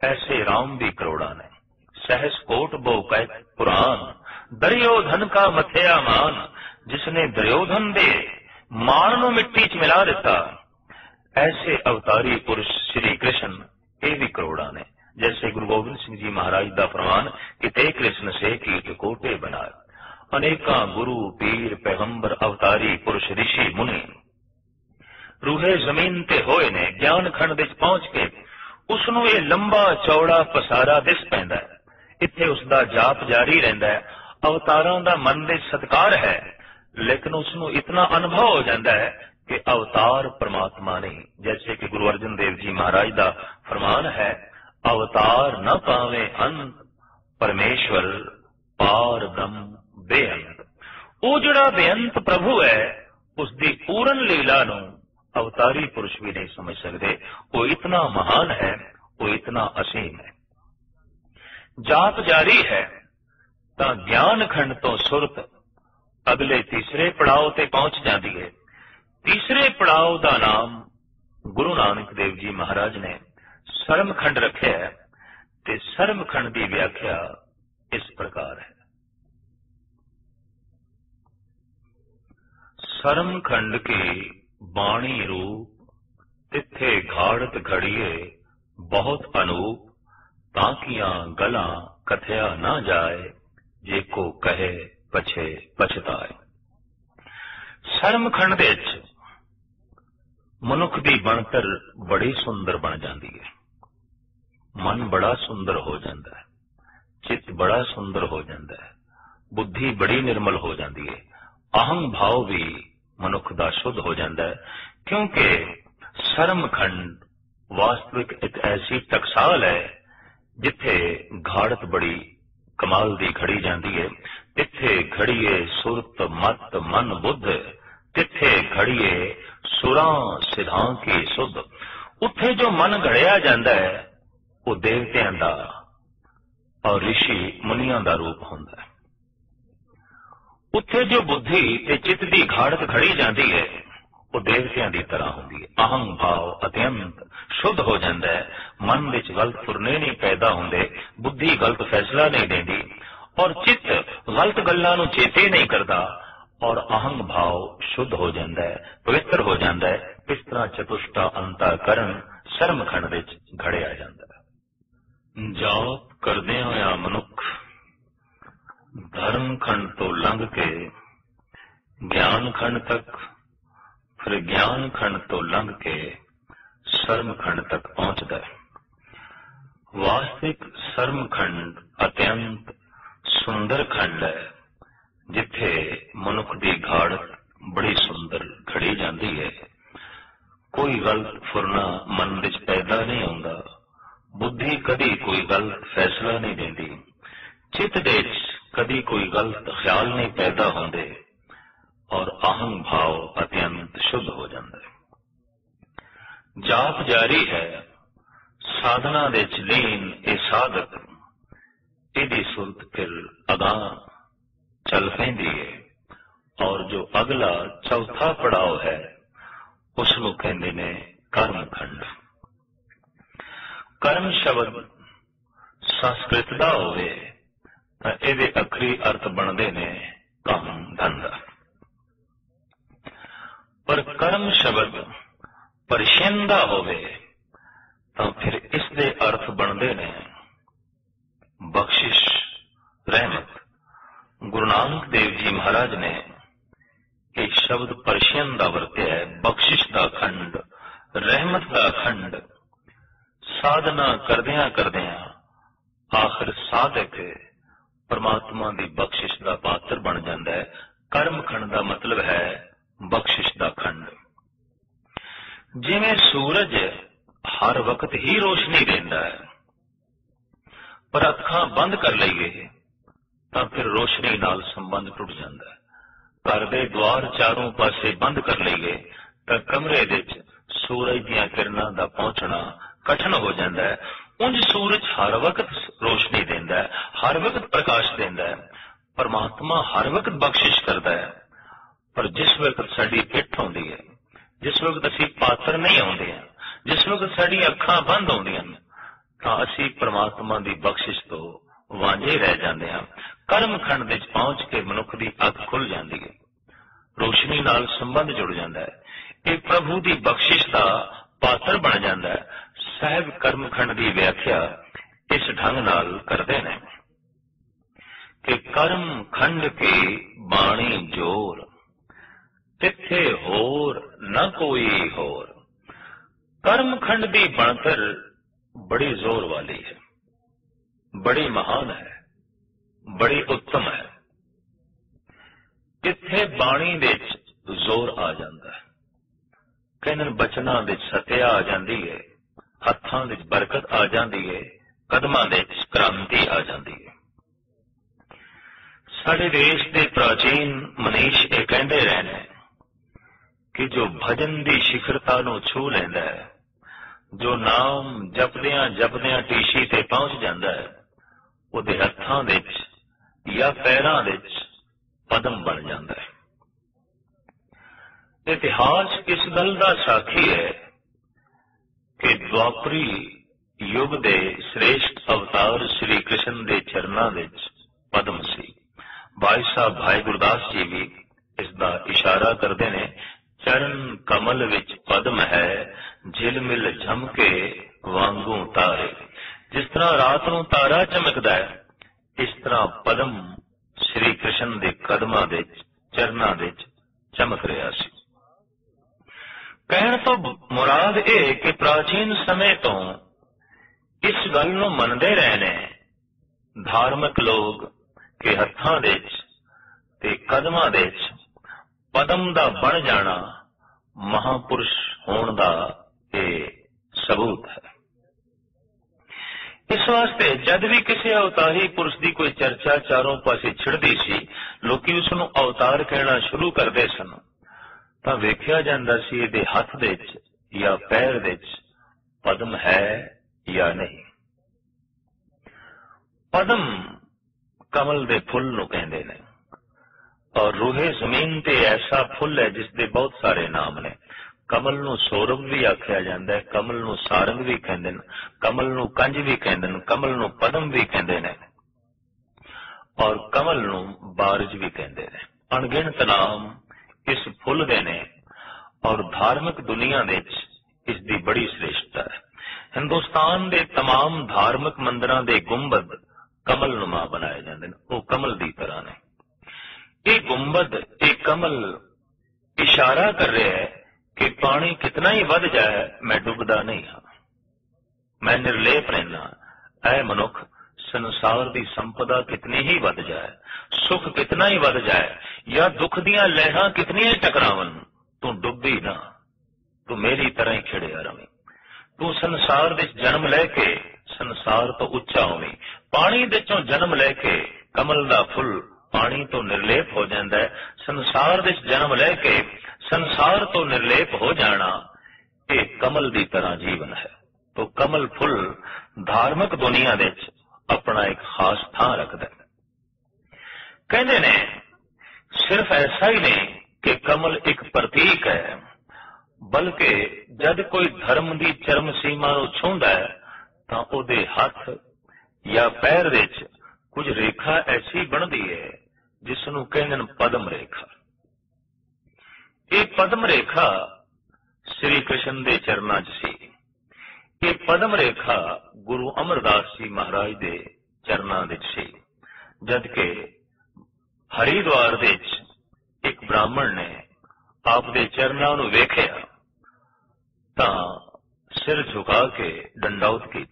ऐसे राम भी करोड़ा ने। सहस कोट बो कह पुराण, दुर्योधन का मथेया मान। जिसने दुर्योधन दे मान नूं मिट्टी च मिला दिता, ऐसे अवतारी पुरुष श्री कृष्ण ये भी करोड़ा ने। जैसे गुरु गोबिंद सिंह जी महाराज का फरमान कि ते कृष्ण से कीट कोटे बनाए। अनेका गुरु पीर पैगंबर अवतारी पुरुष ऋषि मुनि रूहे जमीन ते होए ने। ज्ञान खंड विच पहुंच के उसनों ये लंबा चौड़ा पसारा दिस पैंदा है। इत्थे उसका जाप जारी रहिंदा है। अवतारां दा मन दे सत्कार है, लेकिन उसनों इतना अनुभव हो जाता है कि अवतार परमात्मा नहीं। जैसे कि गुरु अर्जन देव जी महाराज का फरमान है, अवतार न पावे अंत, परमेश्वर पार ब्रह्म बेअंत। वो जिहड़ा बेअंत प्रभु है, उसकी पूर्ण लीला नूं अवतारी पुरुष भी नहीं समझ सकते। वो इतना महान है, वो इतना असीम है। जाप जारी है तां ज्ञान खंड तो सुरत अगले तीसरे पड़ाव ते पहुंच जाती है। तीसरे पड़ाव का नाम गुरु नानक देव जी महाराज ने सरमखंड रखे है। ते सरमखंड की व्याख्या इस प्रकार है। सरमखंड की बाणी रूप, तिथे घाड़त घड़िए बहुत अनूप। ताकियां गला कथया ना जाए, जे को कहे पछे पछताए। सरमखंड दे विच मनुख की बनतर बड़ी सुंदर बन जाती है। मन बड़ा सुंदर हो जाता है, चित्त बड़ा सुंदर हो जाता है, बुद्धि बड़ी निर्मल हो जाती है, अहम भाव भी मनुख का शुद्ध हो जाता है। क्योंकि सरमखंड वास्तविक एक ऐसी टकसाल है जिथे घाड़त बड़ी कमाल दी घड़ी जाती है। तिथे घड़िए सुरत मत मन बुद्ध, तिथे घड़िए सुरां सिधां की सुध। उत्थे जो मन घड़िया जाता है वो देवतियां दा और ऋषि मुनियां दा रूप होंदा है। उत्थे जो बुद्धि ते चित्त दी घाड़त घड़ी जाती है वो देवतियां दी तरह होंदी है। अहम भाव अत्यंत शुद्ध हो जाता है। मन विच गलत फुरने नहीं पैदा होंदे, बुद्धि गलत फैसला नहीं देती और चित्त गलत गल्लां नूं चेते नहीं करता और अहंग भाव शुद्ध हो जाता है, पवित्र हो जाता है। इस तरह चतुष्टा अंतःकरण सरमखंड विच घड़िया जाता है। जाप करदे होया मनुख धर्म खंड तो लंघ के ज्ञान खंड तक, फिर ज्ञान खंड तो लंघ के सरमखंड तक पहुंचता है। वास्तविक सरमखंड अत्यंत सुंदर खंड है, जिथे मनुख की घाड़त बड़ी सुंदर घड़ी जाती है। कोई गलत फुरना मन विच पैदा नहीं होंदा, बुद्धि कदी कोई गलत फैसला नहीं देती, चित्त दे कदी कोई गलत ख्याल नहीं पैदा होंदे और अहम भाव अत्यंत शुद्ध हो जाता है। जाप जारी है, साधना दे लीन ए साधक इहदी सुरत फिर अगां चल पैंदी है और जो अगला चौथा पड़ाव है उसनूं कहंदे ने कर्मखंड। कर्म शब्द संस्कृत दा होवे तां इहदे अखरी अर्थ बनदे ने काम धंधा, पर कर्म शब्द परशियन दा होवे तां फिर इसदे अर्थ बनदे ने बख्शिश रहमत। गुरु नानक देव जी महाराज ने एक शब्द परशियन दा वरत्या है, बख्शिश दा खंड, रहमत दा खंड। साधना करदियां करदियां आखिर साधक परमात्मा की बख्शिश का पात्र बन जाता है। कर्म खंड का मतलब है बख्शिश का खंड। जिवें सूरज हर वक्त ही रोशनी देता है, पर अखां बंद कर लईए तो फिर रोशनी नाल संबंध टुट जाता है। घर के द्वार चारों पासे बंद कर लईए तो कमरे विच सूरज दीयां किरणां दा पहुंचना कठिन हो जाता है। उंज सूरज हर वक्त रोशनी देता है, हर वक्त प्रकाश देता है। परमात्मा हर वक्त बख्शिश करता है, पर जिस वक्त साडी पिठ आउंदी है, जिस वक्त असीं पात्र नहीं आउंदे, जिस वक्त साडी अखां बंद आउंदियां तां असीं परमात्मा की बख्शिश तो वांझे रह जाते हैं। कर्म खंड विच पहुंच के मनुख की अख खुल जाती है, रोशनी नाल संबंध जुड़ जाता है। ये प्रभु की बख्शिश का पात्र बन जाता है। साहिब कर्म खंड की व्याख्या इस ढंग नाल करते हैं कि कर्म खंड की बाणी जोर, तिथे होर न कोई होर। कर्म खंड की बनतर बड़ी जोर वाली है, बड़ी महान है, बड़ी उत्तम है। इत्थे बाणी विच जोर आ जाता है, कहने बचना विच सत्या आ जाती है, हत्थां विच बरकत आ जाती है, कदमां विच क्रांति आ जाती है। साडे देश के प्राचीन मनीष ये कहते रहे हैं कि जो भजन की शिखरता नूं छू लैंदा है, जो नाम जपदियां जपदियां टीशी ते पहुंच जाता है, उहदे हत्थां विच या पैरां विच पदम बन जाता है। इतिहास इस गल का साखी है कि द्वापरी युग के श्रेष्ठ अवतार श्री कृष्ण के चरणों विच पद्म सी। भाई साहब भाई गुरदास जी भी इसका इशारा करते हैं, चरण कमल विच पद्म है, झिलमिल झमके वांगू तारे। जिस तरह रात नूं तारा चमकदा है, इस तरह पद्म श्री कृष्ण के कदमां विच चरणों विच चमक रहा सी। कहण तो मुराद ये कि प्राचीन समय तो इस गल नूं मनदे रहे ने धार्मिक लोग कि हत्थां विच ते कदमां विच पदम दा बन जाना महापुरुष होण दा ये सबूत है। इस वास्ते जद भी किसी अवतारी पुरुष की कोई चर्चा चारों पासे छिड़दी सी, लोकी उसनूं अवतार कहना शुरू करते सन, तां वेख्या जांदा सी इहदे हत्थ विच या पैर विच पद्म है या नहीं। पद्म कमल दे फुल नूं कहंदे ने, और रूहे जमीन ते ऐसा फुल है जिसके बहुत सारे नाम ने। कमल नूं सौरभ भी आख्या जाता है, कमल नूं सारंग भी कहंदे ने, कमल नूं कंज भी कहंदे ने, कमल नूं पद्म भी कहंदे ने, और कमल नूं बारज भी कहंदे ने। अणगिणत नाम इस फुल दे ने, और धार्मिक दुनिया विच इसकी बड़ी श्रेष्ठता है। हिंदुस्तान के तमाम धार्मिक मंदिरों के गुंबद कमल नुमा बनाए जाते हैं, वो कमल की तरह ने। ये गुंबद एक कमल इशारा कर रहा है कि पानी कितना ही वध जाए मैं डुबदा नहीं हाँ, मैं निर्लेप रहना। ऐ मनुख, संसार की संपदा कितनी ही वध जाए, सुख कितना ही वध जाए, या दुख दियां लहरां कितनी ही टकरावन, तू डुबी ना, तू मेरी तरह ही खिड़िया रवी। तू संसार विच जन्म लैके संसार तो उच्चा होवी। पानी विचों जन्म लैके कमल दा फुल पानी तो निर्लेप हो जाता है। संसार विच जन्म लैके संसार तो निर्लेप हो जाना ये कमल की तरह जीवन है। तो कमल फुल धार्मिक दुनिया विच अपना एक खास थां रखता है। कहते ने सिर्फ ऐसा ही नहीं कि कमल एक प्रतीक है, बल्कि जब कोई धर्म की चरम सीमा नूं छूंदा है तो उहदे हथ या पैर विच कुछ रेखा ऐसी बनती है जिसनूं कहंदे ने पद्म रेखा। ये पद्म रेखा श्री कृष्ण के चरणों च सी। ये पद्म रेखा गुरु अमरदास जी महाराज के चरणों विच सी। जबकि हरिद्वार विच एक ब्राह्मण ने आपके चरणों नूं वेख्या तां सिर झुका के दंडौत की।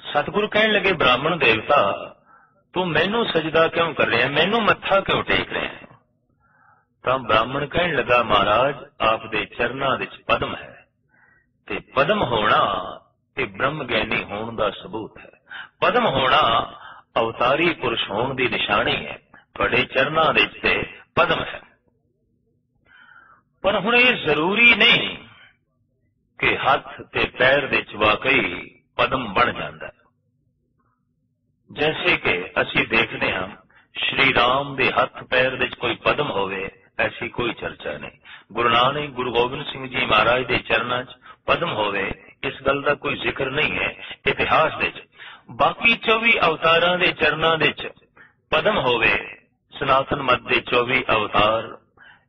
सतगुरु कहने लगे, ब्राह्मण देवता तू मैनू सजदा क्यों कर रहे हैं, मैनू मत्था क्यों टेक रहे हैं? तो ब्राह्मण कहने लगा, महाराज आप दे चरनां विच पद्म है, ते पद्म होना ते ब्रह्म ज्ञानी होने का सबूत है। पद्म होना अवतारी पुरुष होने की निशानी है। तुहाडे चरनां विच ते पद्म है। पर हुण ये जरूरी नहीं कि हथ ते पैर विच वाकई पद्म बन जाता है। जैसे कि असी देखते हैं श्री राम दे हथ पैर विच कोई पद्म होवे, ऐसी कोई चर्चा नहीं। गुरु नानक गुरु गोबिंद सिंह जी महाराज के चरणों च पद्म होवे, इस गल का कोई जिक्र नहीं है इतिहास विच। बाकी 24 अवतारां दे चरणों विच पद्म होवे, सनातन मत दे 24 अवतार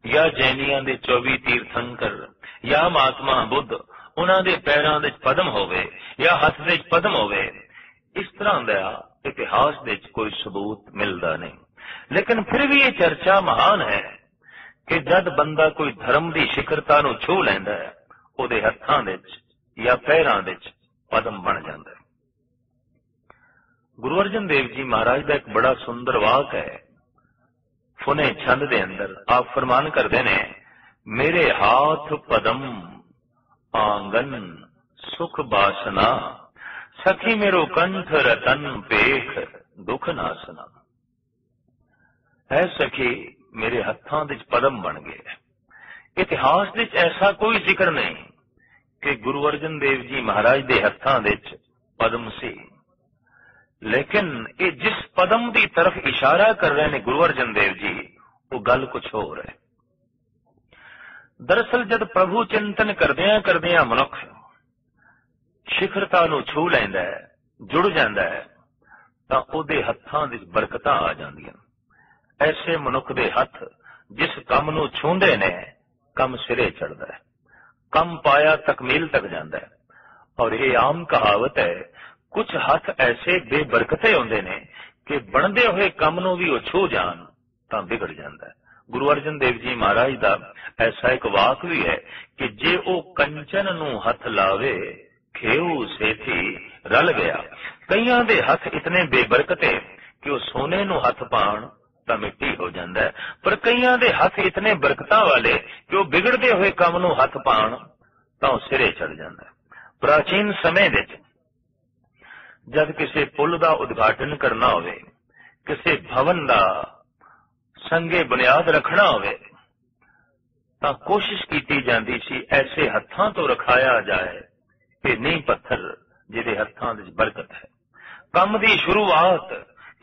या जैनियां दे 24 तीर्थंकर या महात्मा बुद्ध उन्हां दे पैरां विच पद्म होवे या हथ विच पद्म होवे, इस तरह का इतिहास विच कोई सबूत मिलता नहीं। लेकिन फिर भी ये चर्चा महान है कि जद बंदा कोई धर्म की शिखरता नूं छू लैंदा है, उहदे हत्थां विच या पैरां विच पद्म बन जांदा है। गुरु अर्जन देव जी महाराज का एक बड़ा सुंदर वाक है, फुने छंद दे अंदर आप फरमान करते ने, मेरे हाथ पद्म आंगन सुख बासना, सखी मेरो कंठ रतन पेख दुख नासना। है सखी मेरे हत्थां विच पद्म बन गए। इतिहास विच ऐसा कोई जिक्र नहीं कि गुरु अर्जन देव जी महाराज के हत्थां विच पद्म सी, लेकिन ये जिस पद्म की तरफ इशारा कर रहे हैं गुरु अर्जन देव जी, वो गल कुछ होर है। दरअसल जब प्रभु चिंतन करदियां करदियां मनुख शिखरता नूं छू लैंदा है, जुड़ जांदा है, तां उहदे हत्थां विच बरकतां आ जांदियां। ऐसे मनुख दे हथ जिस कम नूं छूंदे ने, कम सिरे चढ़दा है, कम पाया तकमील तक जांदा है। और ये आम कहावत है, कुछ हथ ऐसे बेबरकते होंदे ने कि बनदे हुए कम नूं भी वो छू जान तां बिगड़ जांदा है। गुरु अर्जन देव जी महाराज का ऐसा एक वाक भी है कि जे वो कंचन नूं हथ लावे, खेऊ सेठी रल गया। कईयां दे हथ इतने बेबरकते कि वो सोने नूं हथ पाण तां मिट्टी हो जांदा है, पर कईयां दे हथ इतने बरकतां वाले कि वो बिगड़दे हुए काम नूं हथ पाण तां सिरे चढ़ जांदा है। प्राचीन समय विच जब किसी पुल का उद्घाटन करना होवे, किसी भवन का संगे बुनियाद रखना होवे, तां कोशिश की जाती सी ऐसे हत्थां तो रखाया जाए कि नींह पत्थर जिहदे हत्थां विच बरकत है। काम की शुरुआत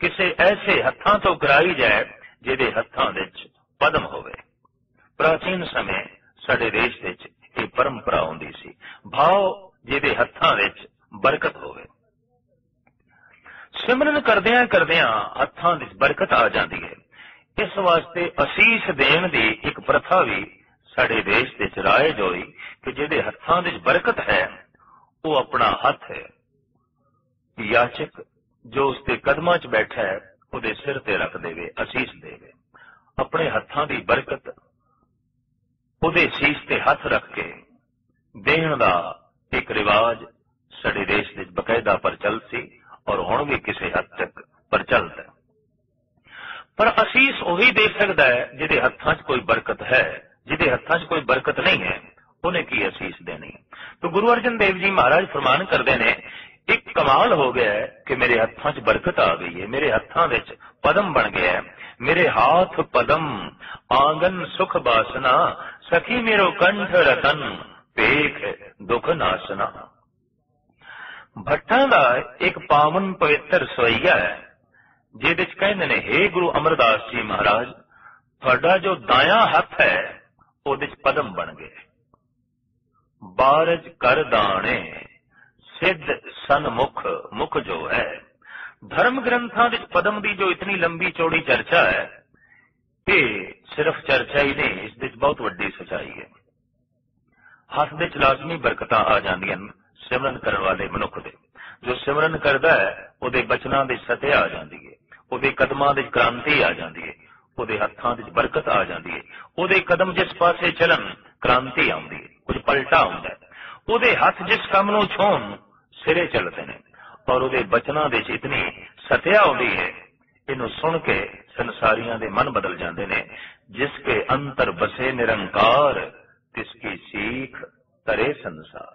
किसी ऐसे हत्थां तो कराई जाए जिहदे हत्थां विच पद्म होवे। प्राचीन समय साडे देश विच ये परंपरा होंदी सी, भाव जिहदे हत्थां विच बरकत होवे। सिमरन करदियां करदियां हत्थां विच बरकत आ जाती है। इस वास्ते असीस देण दी एक प्रथा भी साडे देश विच राइज होई कि जिहदे हत्थां विच बरकत है, वो अपना हथ है याचक जो उसके कदमां च बैठा है उहदे सिर ते रख देवे, असीस देवे। अपने हत्थां दी बरकत उहदे सीस ते हथ रख के देण दा एक रिवाज साडे देश विच बकायदा प्रचलित सी और हुण भी किसी हद तक प्रचलित है। पर असीस उही दे सकदा है जिहदे हत्थां च कोई बरकत है, जिहदे हत्थां च कोई बरकत नहीं है उन्हें की असीस देनी। तो गुरु अर्जन देव जी महाराज फरमान करते हैं, एक कमाल हो गया है कि मेरे हत्थां च बरकत आ गई है, मेरे हत्थां विच पद्म बन गया है। मेरे हाथ पद्म आंगन सुख बासना, सखी मेरो कंठ रतन पेख दुख नासना। भट्टां दा एक पावन पवित्र सवैया है जिहदे च कहंदे ने, हे गुरु अमरदास जी महाराज, तुहाडा जो दायां हथ है उहदे च पद्म बन गए। बारज कर दाने सिद्ध सन्मुख मुख जो है। धर्म ग्रंथां विच पद्म की जो इतनी लंबी चौड़ी चर्चा है, ये सिर्फ चर्चा ही नहीं, इस विच बहुत वड्डी सच्चाई है। हथ विच लाजमी बरकतां आ जांदियां सिमरन करने वाले मनुख दे। जो सिमरन करदा है उहदे बचनां विच सत्य आ जांदी है, उहदे कदमां विच क्रांति आ जांदी है, उहदे हत्थां विच बरकत आ जांदी है। उहदे कदम जिस पासे चलन क्रांति आउंदी है, कुछ पलटा आउंदा है। उहदे हथ जिस काम नूं छूण सिरे चलदे ने और उहदे बचनां दे च इतनी सत्या आउंदी है, इहनूं सुन के संसारियां दे मन बदल जाते ने। जिसके अंतर बसे निरंकार तिसकी सीख तरे संसार।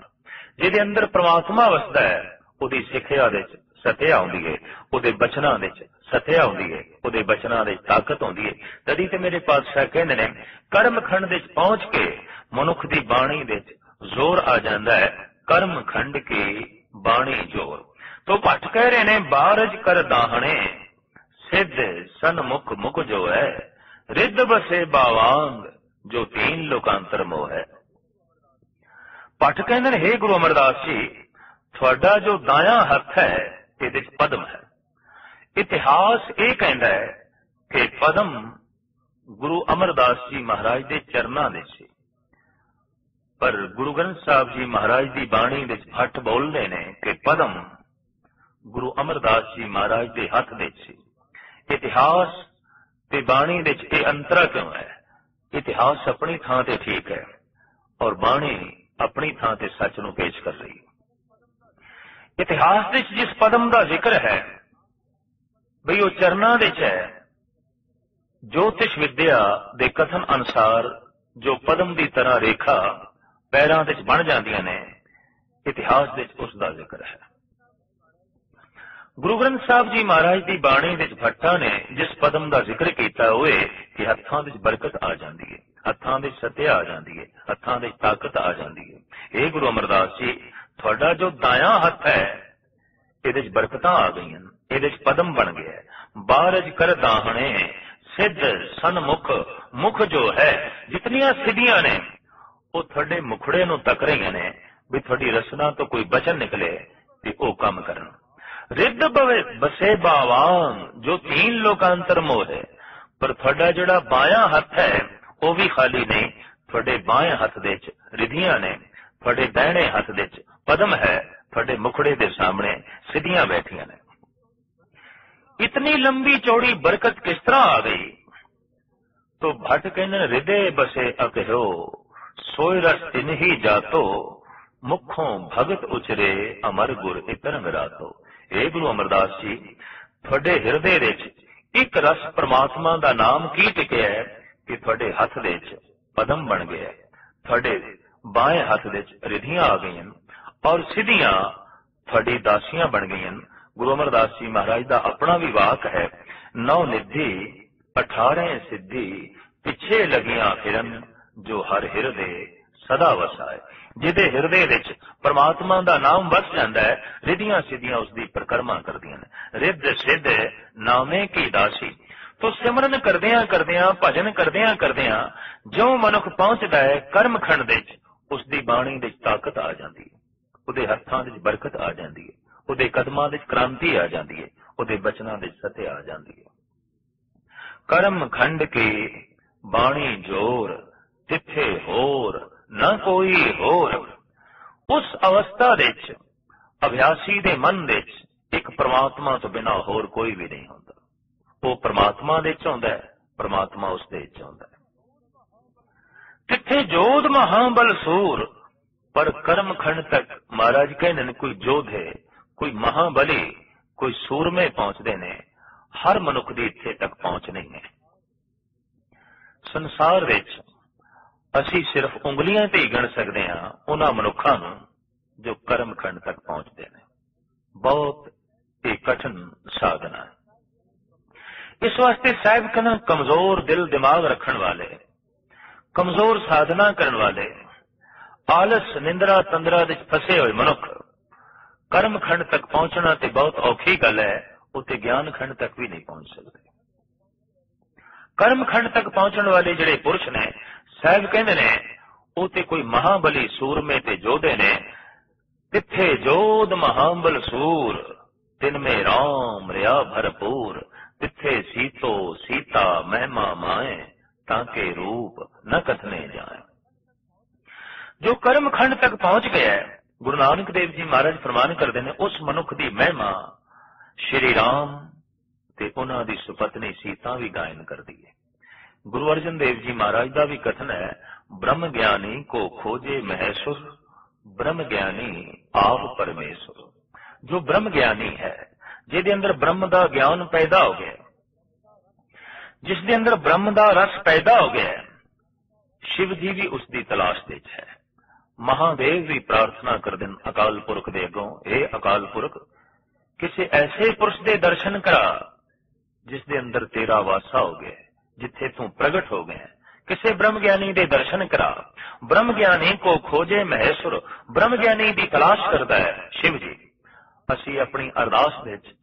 जिहदे अंदर परमात्मा वसदा है उहदी सिक्ख्या दे च सत्या आउंदी है, उहदे बचनां दे च सत्या आउंदी है, उहदे बचनां दे ताकत आउंदी है। तदी ते मेरे पातशाह कहंदे ने कर्म खंड दे पहुंच के मनुख दी बाणी दे जोर आ जांदा है। कर्म खंड की बाणी जोर। तो भट्ट कह रहे ने बारज कर दाहणे सिद्ध सन्मुख मुख जो है, रिद्ध बसे बावांग जो तीन लोकांतर मोह है। भट्ट कहंदे ने हे गुरु अमरदास जी, तुहाडा जो दाया हथ है इहदे च पद्म है। इतिहास ये कहता है कि पद्म गुरु अमरदास जी महाराज के चरना दे सी, पर गुरु ग्रंथ साहब जी महाराज की बाणी दे भट्ट बोलते ने कि पद्म गुरु अमरदास जी महाराज के हथ दे सी। इतिहास ते बाणी दे ये अंतरा क्यों है? इतिहास अपनी थां ते ठीक है और बाणी अपनी थां ते सच नूं पेश कर रही है। इतिहास दे जिस पद्म का जिक्र है बई वो चरना दे है। ज्योतिष विद्या दे कथन अनुसार जो पद्म की तरह रेखा पैरों दे बन जांदियां ने, इतिहास दे उसका जिक्र है। गुरु ग्रंथ साहब जी महाराज की बाणी दे भट्टां ने जिस पद्म का जिक्र किया हुए कि हत्थां दे बरकत आ जाती है, हत्थां दे सत्या आ जाती है, हत्थां दे ताकत आ जाती है। हे गुरु अमरदास जी, तुहाडा जो दाया हथ है इहदे च बरकतां आ गईयां, इहदे च पद्म बन गया। बारज कर दाहणे सिद्ध सन्मुख मुख जो है, जितनियां सिद्धियां ने वो तुहाडे मुखड़े नूं तक रही ने भी तुहाडी रसना तो कोई बचन निकले ते ओ काम करन। रिद्ध बसे बावांग जो तीन लोकांतर मोह है, पर तुहाडा जिहड़ा बाया हथ है वो भी खाली नहीं। तुहाडे बाएं हथ दे च रिधियां ने, तुहाडे दैणे हथ दे च पद्म है, तुहाडे मुखड़े दे सामने सिद्धियां बैठियां ने। इतनी लंबी चौड़ी बरकत किस तरह आ गई? तो भट्ट कहने हृदय बसे अकहो सोय रस तिन ही जातो, मुखों भगत उचरे अमर गुर इतरंग रातो। हे गुरु अमरदास जी, थोड़े हृदय दे एक रस परमात्मा का नाम की टिकिया है कि थोड़े हथ दे पद्म बन गया, थोड़े बाएं हथ दे रिधियां आ गई और सिद्धियां थोड़ी दासियां बन गई। गुरु अमरदास जी महाराज का अपना भी वाक है, 9 निधि 18 सिद्धि पिछे लगियां फिरन जो हर हृदय सदा वसाए। जिदे हृदय विच परमात्मा का नाम बस जाता है, रिधियां सिद्धियां उसकी परिक्रमा करदियां ने। रिद्ध सिद्ध नामे की दासी। तो सिमरन करदियां करदियां भजन करदियां करदियां जो मनुख पहुंचता है कर्म खंड दे उसकी बाणी दे ताकत आ जाती है, उहदे हत्थां दे बरकत आ जाती है, उहदे कदमां दे क्रांति आ जाती है, उहदे बचनां दे सत्य आ जाती है। कर्म खंड की बाणी जोर तिथे होर न कोई होर। उस अवस्था दे अभ्यासी दे मन दे एक परमात्मा तो बिना होर कोई भी नहीं होता। वो परमात्मा दे होंदा है, परमात्मा उस दे होंदा है। तिथे जोध महाबल सूर, पर कर्म खंड तक महाराज कहने कोई जोधे, कोई महाबली, कोई सूरमे पहुंचते ने। हर मनुख की इत्थे तक पहुंच नहीं है। संसार विच असी सिर्फ उंगलियां ते ही गिण सकते हैं उन्हां मनुखां नूं जो कर्म खंड तक पहुंचते हैं। बहुत ही कठिन साधना है। इस वास्ते साहिब कहना कमजोर दिल दिमाग रखने वाले, कमजोर साधना करने वाले, आलस निंद्रा तंद्रा दे फसे हुए मनुख कर्म खंड तक पहुंचना ते बहुत औखी गल है, उत्ते ज्ञान खंड तक भी नहीं पहुंच सकते। कर्म खंड तक पहुंचने वाले जिहड़े पुरुष ने साहिब कहते ने वो ते कोई महाबली सूरमे ते जोधे ने। तिथे जोध महाबल सूर तिनमें राम रहा भरपूर, तिथे सीतो सीता महिमा माए ताके रूप न कथने जाए। जो कर्म खंड तक पहुंच गया है, गुरु नानक देव जी महाराज फरमान करते हैं उस मनुख की महिमा श्री राम ते उन्हां दी सुपत्नी सीता भी गायन करती है। गुरु अर्जन देव जी महाराज का भी कथन है, ब्रह्म ज्ञानी को खोजे महेश्वर, ब्रह्म ज्ञानी आप परमेश्वर। जो ब्रह्म ज्ञानी है, जिहदे अंदर ब्रह्म का ज्ञान पैदा हो गया, जिसके अंदर ब्रह्म का रस पैदा हो गया, शिव जी भी उसकी तलाश दे है। महादेव भी प्रार्थना कर देन अकाल पुरख दे अगों, हे अकाल पुरख किसी ऐसे पुरुष के दर्शन करा जिसके अंदर तेरा वासा हो गया, जिथे तू प्रगट हो गया। किसी ब्रह्म ज्ञानी के दर्शन करा। ब्रह्म ज्ञानी को खोजे महेश्वर, ब्रह्म ज्ञानी की तलाश करता है शिव जी। असी अपनी अरदास विच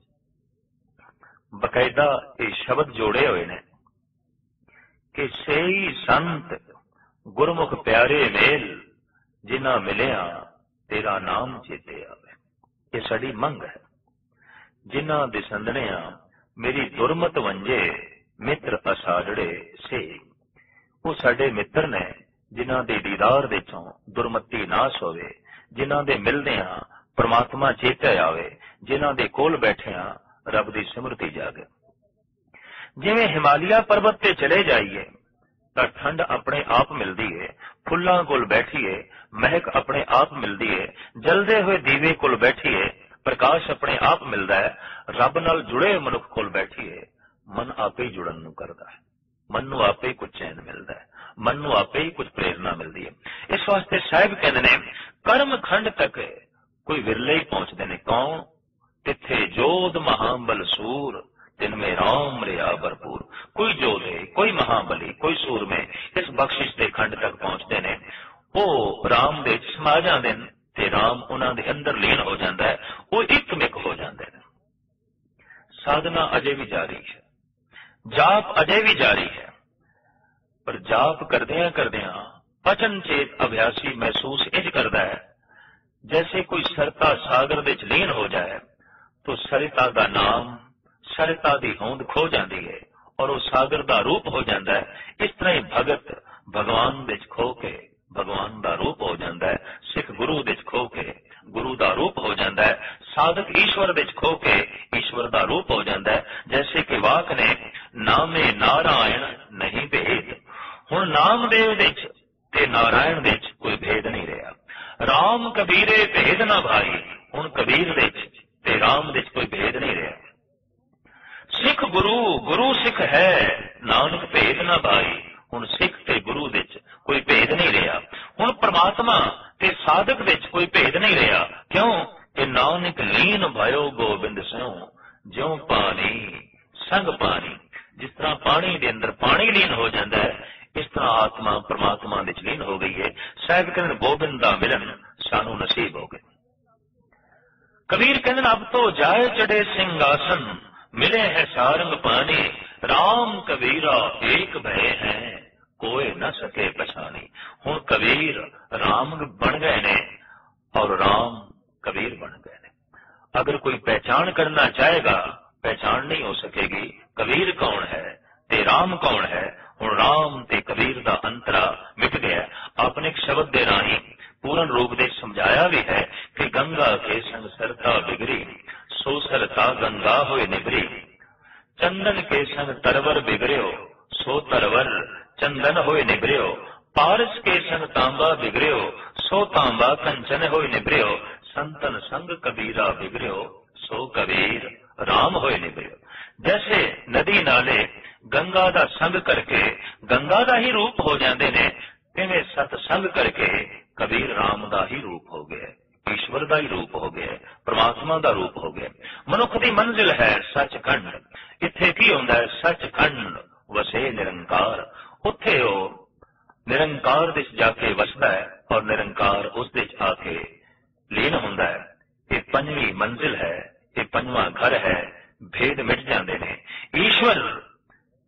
बकायदा ये शब्द जोड़े हुए ने कि सही संत गुरमुख प्यारे मेल, जिन्ना मिलिया तेरा नाम चेते आवे। ये साडी मंग है। जिन्ना दिसंदनिया मेरी दुरमत वंजे, मित्र असाड़े से, वो साडे मित्र ने जिन्हां दे दीदार दे चों दुरमती नाश होवे, जिन्हां दे मिलदियां परमात्मा चेते आवे, जिन्हां दे कोल बैठिया रब दी सिमरती जागे। जिवें हिमालय पर्वत ते चले जाइए तो ठंड अपने आप मिलती है, फुल्लां कोल बैठिए महक अपने आप मिलती है, जलदे हुए दीवे कोल बैठिए प्रकाश अपने आप मिलता है, रब नाल जुड़े मनुख कोल बैठिए मन आपे ही जुड़न नूं करदा है, मन नूं आपे ही कुछ चैन मिलता है, मन नूं आपे ही कुछ प्रेरणा मिलती है। इस वास्ते साहिब कहते ने कर्म खंड तक कोई विरले ही पहुंचते ने। कौन? तिथे जोध महाबल सूर, जिनमें राम रिया भरपूर। कोई जोधे, कोई महाबली, कोई सूर में इस बख्शिश के खंड तक पहुंचते ने, वो राम दे समा जाते हैं ते राम उन्हां दे अंदर लीन हो जाता है, वो एक मिक हो जाते हैं। साधना अजे भी जारी है, जाप अजे भी जारी है, पर जाप करदियां करदियां पचन चेत अभ्यासी महसूस इंज करता है जैसे कोई सरता सागर दे च लीन हो जाए तो सरिता का नाम, सरिता की होंद खो जाती है और वो सागर का रूप हो जाता है। इस तरह ही भगत भगवान दे खो के भगवान का रूप हो जाता है, सिख गुरु दे खो के गुरु का रूप हो जाता है, साधक ईश्वर दे खो के ईश्वर का रूप हो जाता है। जैसे कि वाक ने नामे नारायण नहीं भेद, हुण नामदेव दे ते नारायण दे कोई भेद नहीं रहा। राम कबीरे भेद ना भाई, हुण कबीर दे ते राम दे कोई भेद नहीं रहा। सिख गुरु, गुरु सिख है, नानक भेद ना भाई, हुण सिख ते गुरु दे कोई भेद नहीं रहा। हुण परमात्मा ते साधक दे कोई भेद नहीं रहा। क्यों? कि नानक लीन भयो गोबिंद सिंह, ज्यों पानी संग पानी। जिस तरह पानी दे अंदर पानी लीन हो जाता है, इस तरह आत्मा परमात्मा दे लीन हो गई है। साहिब कहते गोबिंद दा मिलन सानू नसीब हो गए। कबीर कहते अब तो जाए चढ़े सिंहासन, मिले है सारंग पानी, राम कबीरा एक भय है, कोई न सके पछानी। हुण कबीर राम बन गए ने और राम कबीर बन गए ने। अगर कोई पहचान करना चाहेगा, पहचान नहीं हो सकेगी कबीर कौन है ते राम कौन है। हुण राम ते कबीर दा अंतरा मिट गया। आपने एक शब्द दे राही पूर्ण रूप दे समझाया भी है कि गंगा के संग सरता बिगड़ी, सो सरता गंगा होए निबरी। चंदन के संग तरवर बिगड़ियो, सो तरवर चंदन होए निबरियो। पारस के संग तांबा बिगड़ियो, सो तांबा कंचन होए निबरियो। संतन संग कबीरा बिगड़ियो, सो कबीर राम होए निबरियो। जैसे नदी नाले गंगा दा संग करके गंगा दा ही रूप हो जाते ने, तिवें सतसंग करके कबीर राम दा ही रूप हो गया, ईश्वर दा ही रूप हो गया, परमात्मा दा रूप हो गया। मनुख दी मंजिल है सचखंड। इत्थे की होंदा है? सचखंड वसे निरंकार। उत्थे वो निरंकार दे जाके वसदा है और निरंकार उस दे आके लीन होंदा है। ये पंजवीं मंजिल है, ये पंजवां घर है। भेद मिट जाते ने। ईश्वर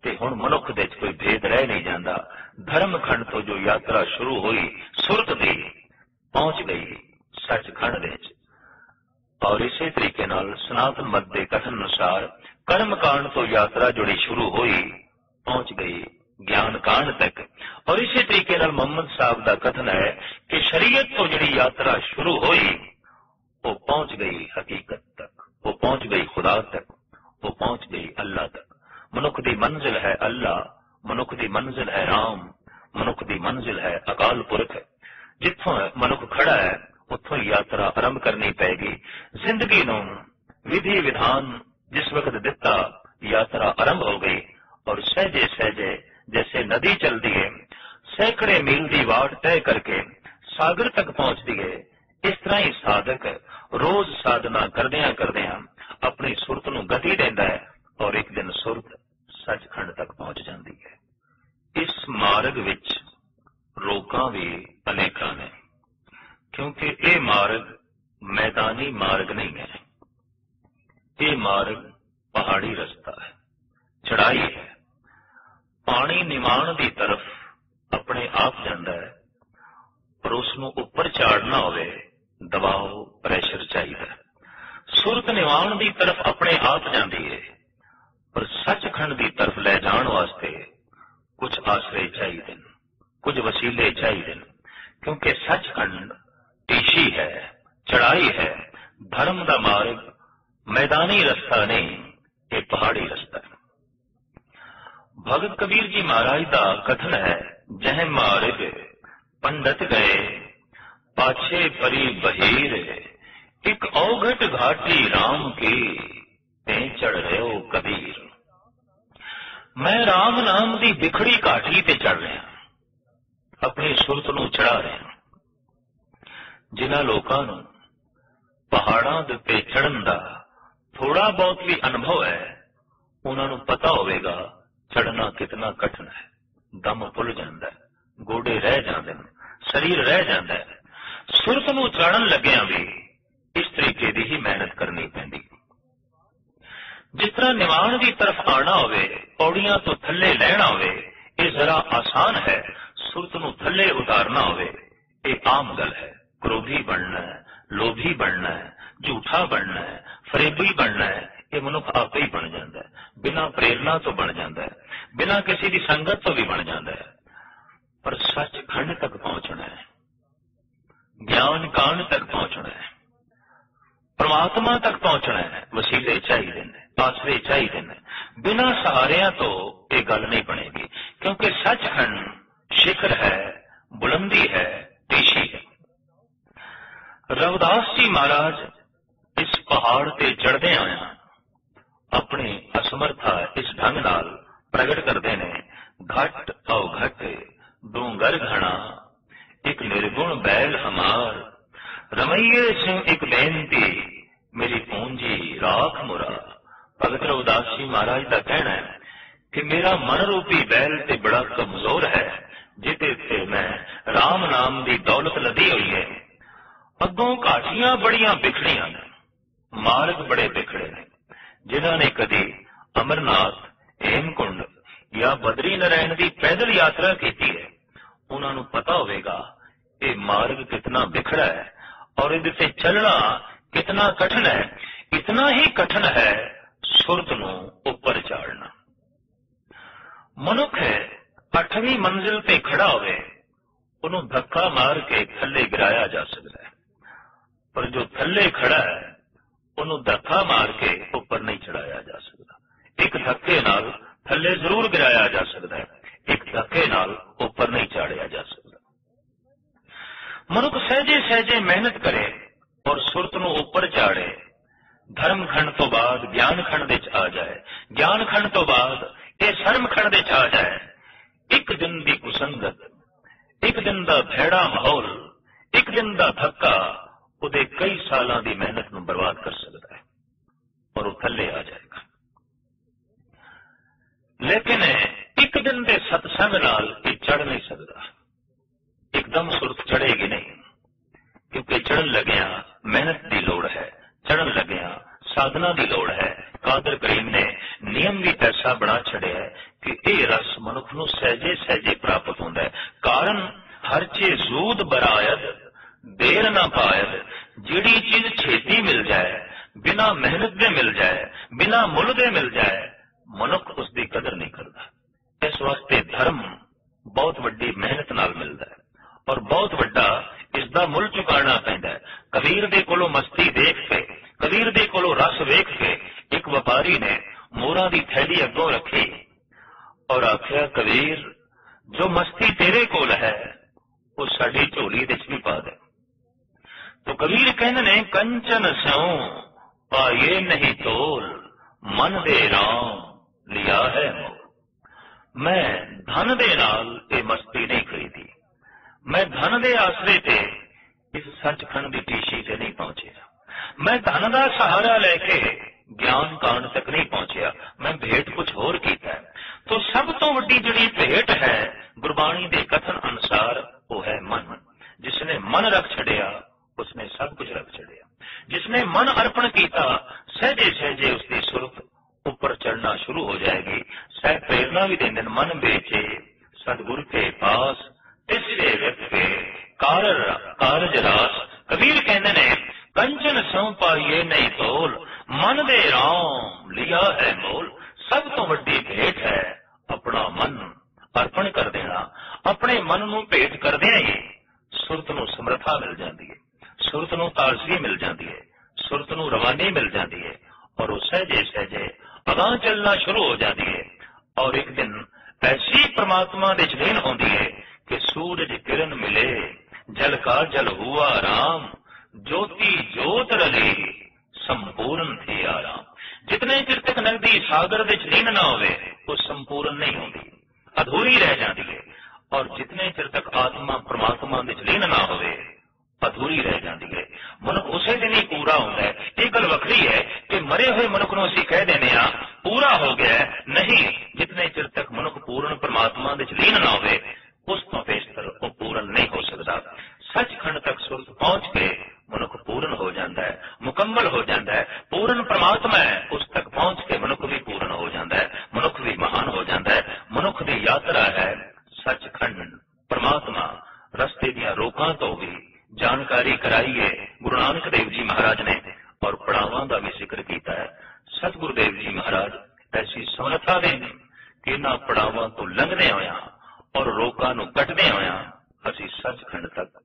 ते हुण मनुख दे कोई भेद रह नहीं जाता। धर्म खंड तो जो यात्रा शुरू हुई सुरत दी पहुंच गई सचखंड दे और इसी तरीके नाल सनातन मत के कथन अनुसार कर्म कांड तो यात्रा जुड़ी शुरू हुई पहुंच गई ज्ञान कांड तक। और इसी तरीके नाल मोहम्मद साहब का कथन है कि शरीयत तो जी यात्रा शुरू हुई वो पहुंच गई हकीकत तक, वो पहुंच गई खुदा तक, वो पहुंच गई अल्लाह तक। मनुख दी मंजिल है अल्लाह, मनुख दी मंजिल है राम, मनुख दी मंजिल है अकाल पुरख। जिथों मनुख खड़ा है ਉੱਥੋਂ ਯਾਤਰਾ ਆਰੰਭ ਕਰਨੀ ਪੈਗੀ। ਜ਼ਿੰਦਗੀ ਨੂੰ ਵਿਧੀ ਵਿਧਾਨ ਜਿਸ ਵਕਤ ਦਿੱਤਾ, यात्रा आरंभ हो गई और सहजे सहजे जैसे नदी चलती है, सैकड़े मील की वाट तय करके सागर तक पहुंचती है, इस तरह ही साधक रोज साधना करदियां करदियां अपनी सुरत नूं गति देंदा है और एक दिन सुरत सचखंड तक पहुंच जाती है। इस मार्ग विच रोकां भी अनेकां ने, क्योंकि ये मार्ग मैदानी मार्ग नहीं है, ये मार्ग पहाड़ी रस्ता है, चढ़ाई है। पानी निवाण की तरफ अपने आप जाता है, पर उसनों उपर चाड़ना होवे दबाव प्रैशर चाहिए। सुरत निवाण की तरफ अपने आप जाती है, पर सचखंड की तरफ ले जाण वास्ते कुछ आसरे चाहिए, कुछ वसीले चाहिए, क्योंकि सचखंड टीशी है, चढ़ाई है। धर्म का मार्ग मैदानी रास्ता नहीं, ये पहाड़ी रास्ता है। भगत कबीर जी महाराज का कथन है, जह मार्ग पंडित गए पाछे परी बहीर, एक औघट घाटी राम की ते चढ़ रहे हो कबीर। मैं राम नाम की बिखड़ी घाटी ते चढ़ रहा, अपनी सुरत नूं चढ़ा रहा। जिन्हां लोकां नूं पहाड़ां दे उत्ते चढ़न दा थोड़ा बहुत भी अनुभव है, उन्होंने पता होगा चढ़ना कितना कठिन है। दम भुल जाता है, गोडे रह जाते हैं, शरीर रह जाता है। सुरत नूं चढ़न लग्या भी इस तरीके की ही मेहनत करनी पैंदी। जिस तरह निवाण की तरफ आना होवे, पौड़ियां तो थले लहना होवे, ये जरा आसान है। सुरत नूं थले उतारना होवे, ये आम गल है। क्रोधी बनना है, लोभी बनना है, झूठा बनना है, फरेबी बनना है, ये मनुख आप ही बन जाता है। बिना प्रेरणा तो बन जाता है, बिना किसी की संगत तो भी बन जाता है। पर सचखंड तक पहुंचना है, ज्ञान कांड तक पहुंचना है, परमात्मा तक पहुंचना है, वसीले चाहिए, आसरे चाहिए। बिना सहारिया तो ये गल नहीं बनेगी, क्योंकि सचखंड शिखर है, बुलंदी है, टीशी है। रविदास जी महाराज इस पहाड़ ते चढ़दे आया अपनी असमर्था इस ढंग नाल प्रगट करते ने। घट अवघट डूंगर घना, एक निर्गुण बैल हमार, रमैये सिंह एक बेनती, मेरी पूंजी राख मुरा। भगत रविदास जी महाराज का कहना है कि मेरा मन रूपी बैल ते बड़ा कमजोर है, जिते ते मैं राम नाम की दौलत लदी हुई है। अगों घाटियां बड़ियां बिखड़ियां ने, मार्ग बड़े बिखड़े ने। जिन्हों ने कभी अमरनाथ, हेमकुंड या बद्री नारायण की पैदल यात्रा की है, उन्होंने पता होगा ये मार्ग कितना बिखड़ा है और इसे चलना कितना कठिन है। इतना ही कठिन है सुरत नूं उपर चाड़ना। मनुख 8वीं मंजिल पे खड़ा होवे, उन्होंने धक्का मार के थले गिराया जा सकता है, पर जो थले खड़ा है उन्होंने धक्का मार के ऊपर नहीं चढ़ाया जा सकता। एक धक्के नाल थले जरूर गिराया जा सकता है, एक धक्के नाल ऊपर नहीं चाड़िया जा सकता। मनुख सहजे सहजे मेहनत करे और सुरत नूं ऊपर चाड़े, धर्म खंड तो बाद ज्ञान खंड विच आ जाए, ज्ञान खंड तो बाद ये शर्म खंड विच आ जाए। एक दिन की कुसंगत, एक दिन का भैड़ा माहौल, एक दिन का धक्का उहदे कई सालों की मेहनत नूं बर्बाद कर सकता है और वह थले आ जाएगा। लेकिन एक दिन के सत्संग नाल ये चढ़ नहीं सकता, एकदम सुरत चढ़ेगी नहीं, क्योंकि चढ़न लग्या मेहनत की लोड़ है, चढ़न लग्या साधना की लोड़ है। कादर करीम ने नियम भी ऐसा बना छड़िया है कि यह रस मनुख नूं सहजे सहजे प्राप्त होता है। कारण हर चे जूद बरायद देर ना पायद, जिहड़ी चीज छेती मिल जाए, बिना मेहनत दे मिल जाए, बिना मुल दे मिल जाए, मनुख उसकी कदर नहीं करता। इस वास्ते धर्म बहुत वड्डी मेहनत नाल मिलता है और बहुत वड्डा इसका मुल चुकाना पैंदा है। कबीर दे कोलों मस्ती देख के, कबीर दे कोलों रस वेख के एक व्यापारी ने मोरा की थैली अगों रखी और आख्या, कबीर जो मस्ती तेरे कोल है वो साडी झोली विच भी पा दे। तो कबीर कहते ने कंचन स्यों पाए नहीं तोल मन दे राम लिया है मोल। मैं धन दे नाल ये मस्ती नहीं खरीदी, मैं धन दे आसरे ते इस सचखंड की टीशी से नहीं पहुंचया, मैं धन का सहारा लेके ज्ञान कांड तक नहीं पहुंचया, मैं भेंट कुछ होर कीता है। तो सब तो वड्डी जिहड़ी भेंट है गुरबाणी के कथन अनुसार वो है मन। जिसने मन रख छड़िया उसने सब कुछ रख छड़िया। जिसने मन अर्पण किया सहजे सहजे उसकी सुरत ऊपर चढ़ना शुरू हो जाएगी। सह प्रेरणा भी देंगे, मन बेचे सतगुरु के पास तिसरे व्यक्ति कारज रास। कबीर कहते ने कंचन सौ पाइए नहीं तोल मन दे राम लिया है मोल। सब तो वड्डी भेंट है अपना मन अर्पण कर देना। अपने मन नूं भेंट करदिआं ही सुरत नूं समर्था मिल जाती है, सुरत नूं ताजगी मिल जाती है, सुरत नूं रवानी मिल जाती है और वो सहजे सहजे अगां चलना शुरू हो जाती है। और एक दिन ऐसी परमात्मा दे च लीन होंदी है कि सूरज किरण मिले जल का जल हुआ राम, ज्योति जोत रली संपूर्ण थी आराम। जितने चिर तक नगदी सागर दे च लीन ना होवे वो संपूर्ण नहीं होती, अधूरी रह जाती है। और जितने चिर तक आत्मा परमात्मा दे च लीन ना होवे अधूरी रह जाती है। मनुख उसे दिन ही पूरा होता है। ये गल वखरी है कि मरे हुए मनुख नूं असीं कह देने आ पूरा हो गया है, नहीं। जितने चिर तक मनुख पूर्ण परमात्मा दे च लीन ना होवे उस तो बेहतर वो पूर्ण नहीं हो सकता। सचखंड तक सुरत पहुंच के मनुख पूर्ण हो जाता है, मुकम्मल हो जाता है। पूर्ण परमात्मा है, उस तक पहुंच के मनुख भी पूर्ण हो जाता है, मनुख भी महान हो जाता है। मनुख की यात्रा है सचखंड परमात्मा। रस्ते दिया रोकां तो भी जानकारी कराई है गुरु नानक देव जी महाराज ने और पड़ावां का भी जिक्र किया है। सतगुरुदेव जी महाराज ऐसी समर्था दें कि इन्हां पड़ावां तो लंघदे होया और रोकां नूं कटदे होया असीं सचखंड तक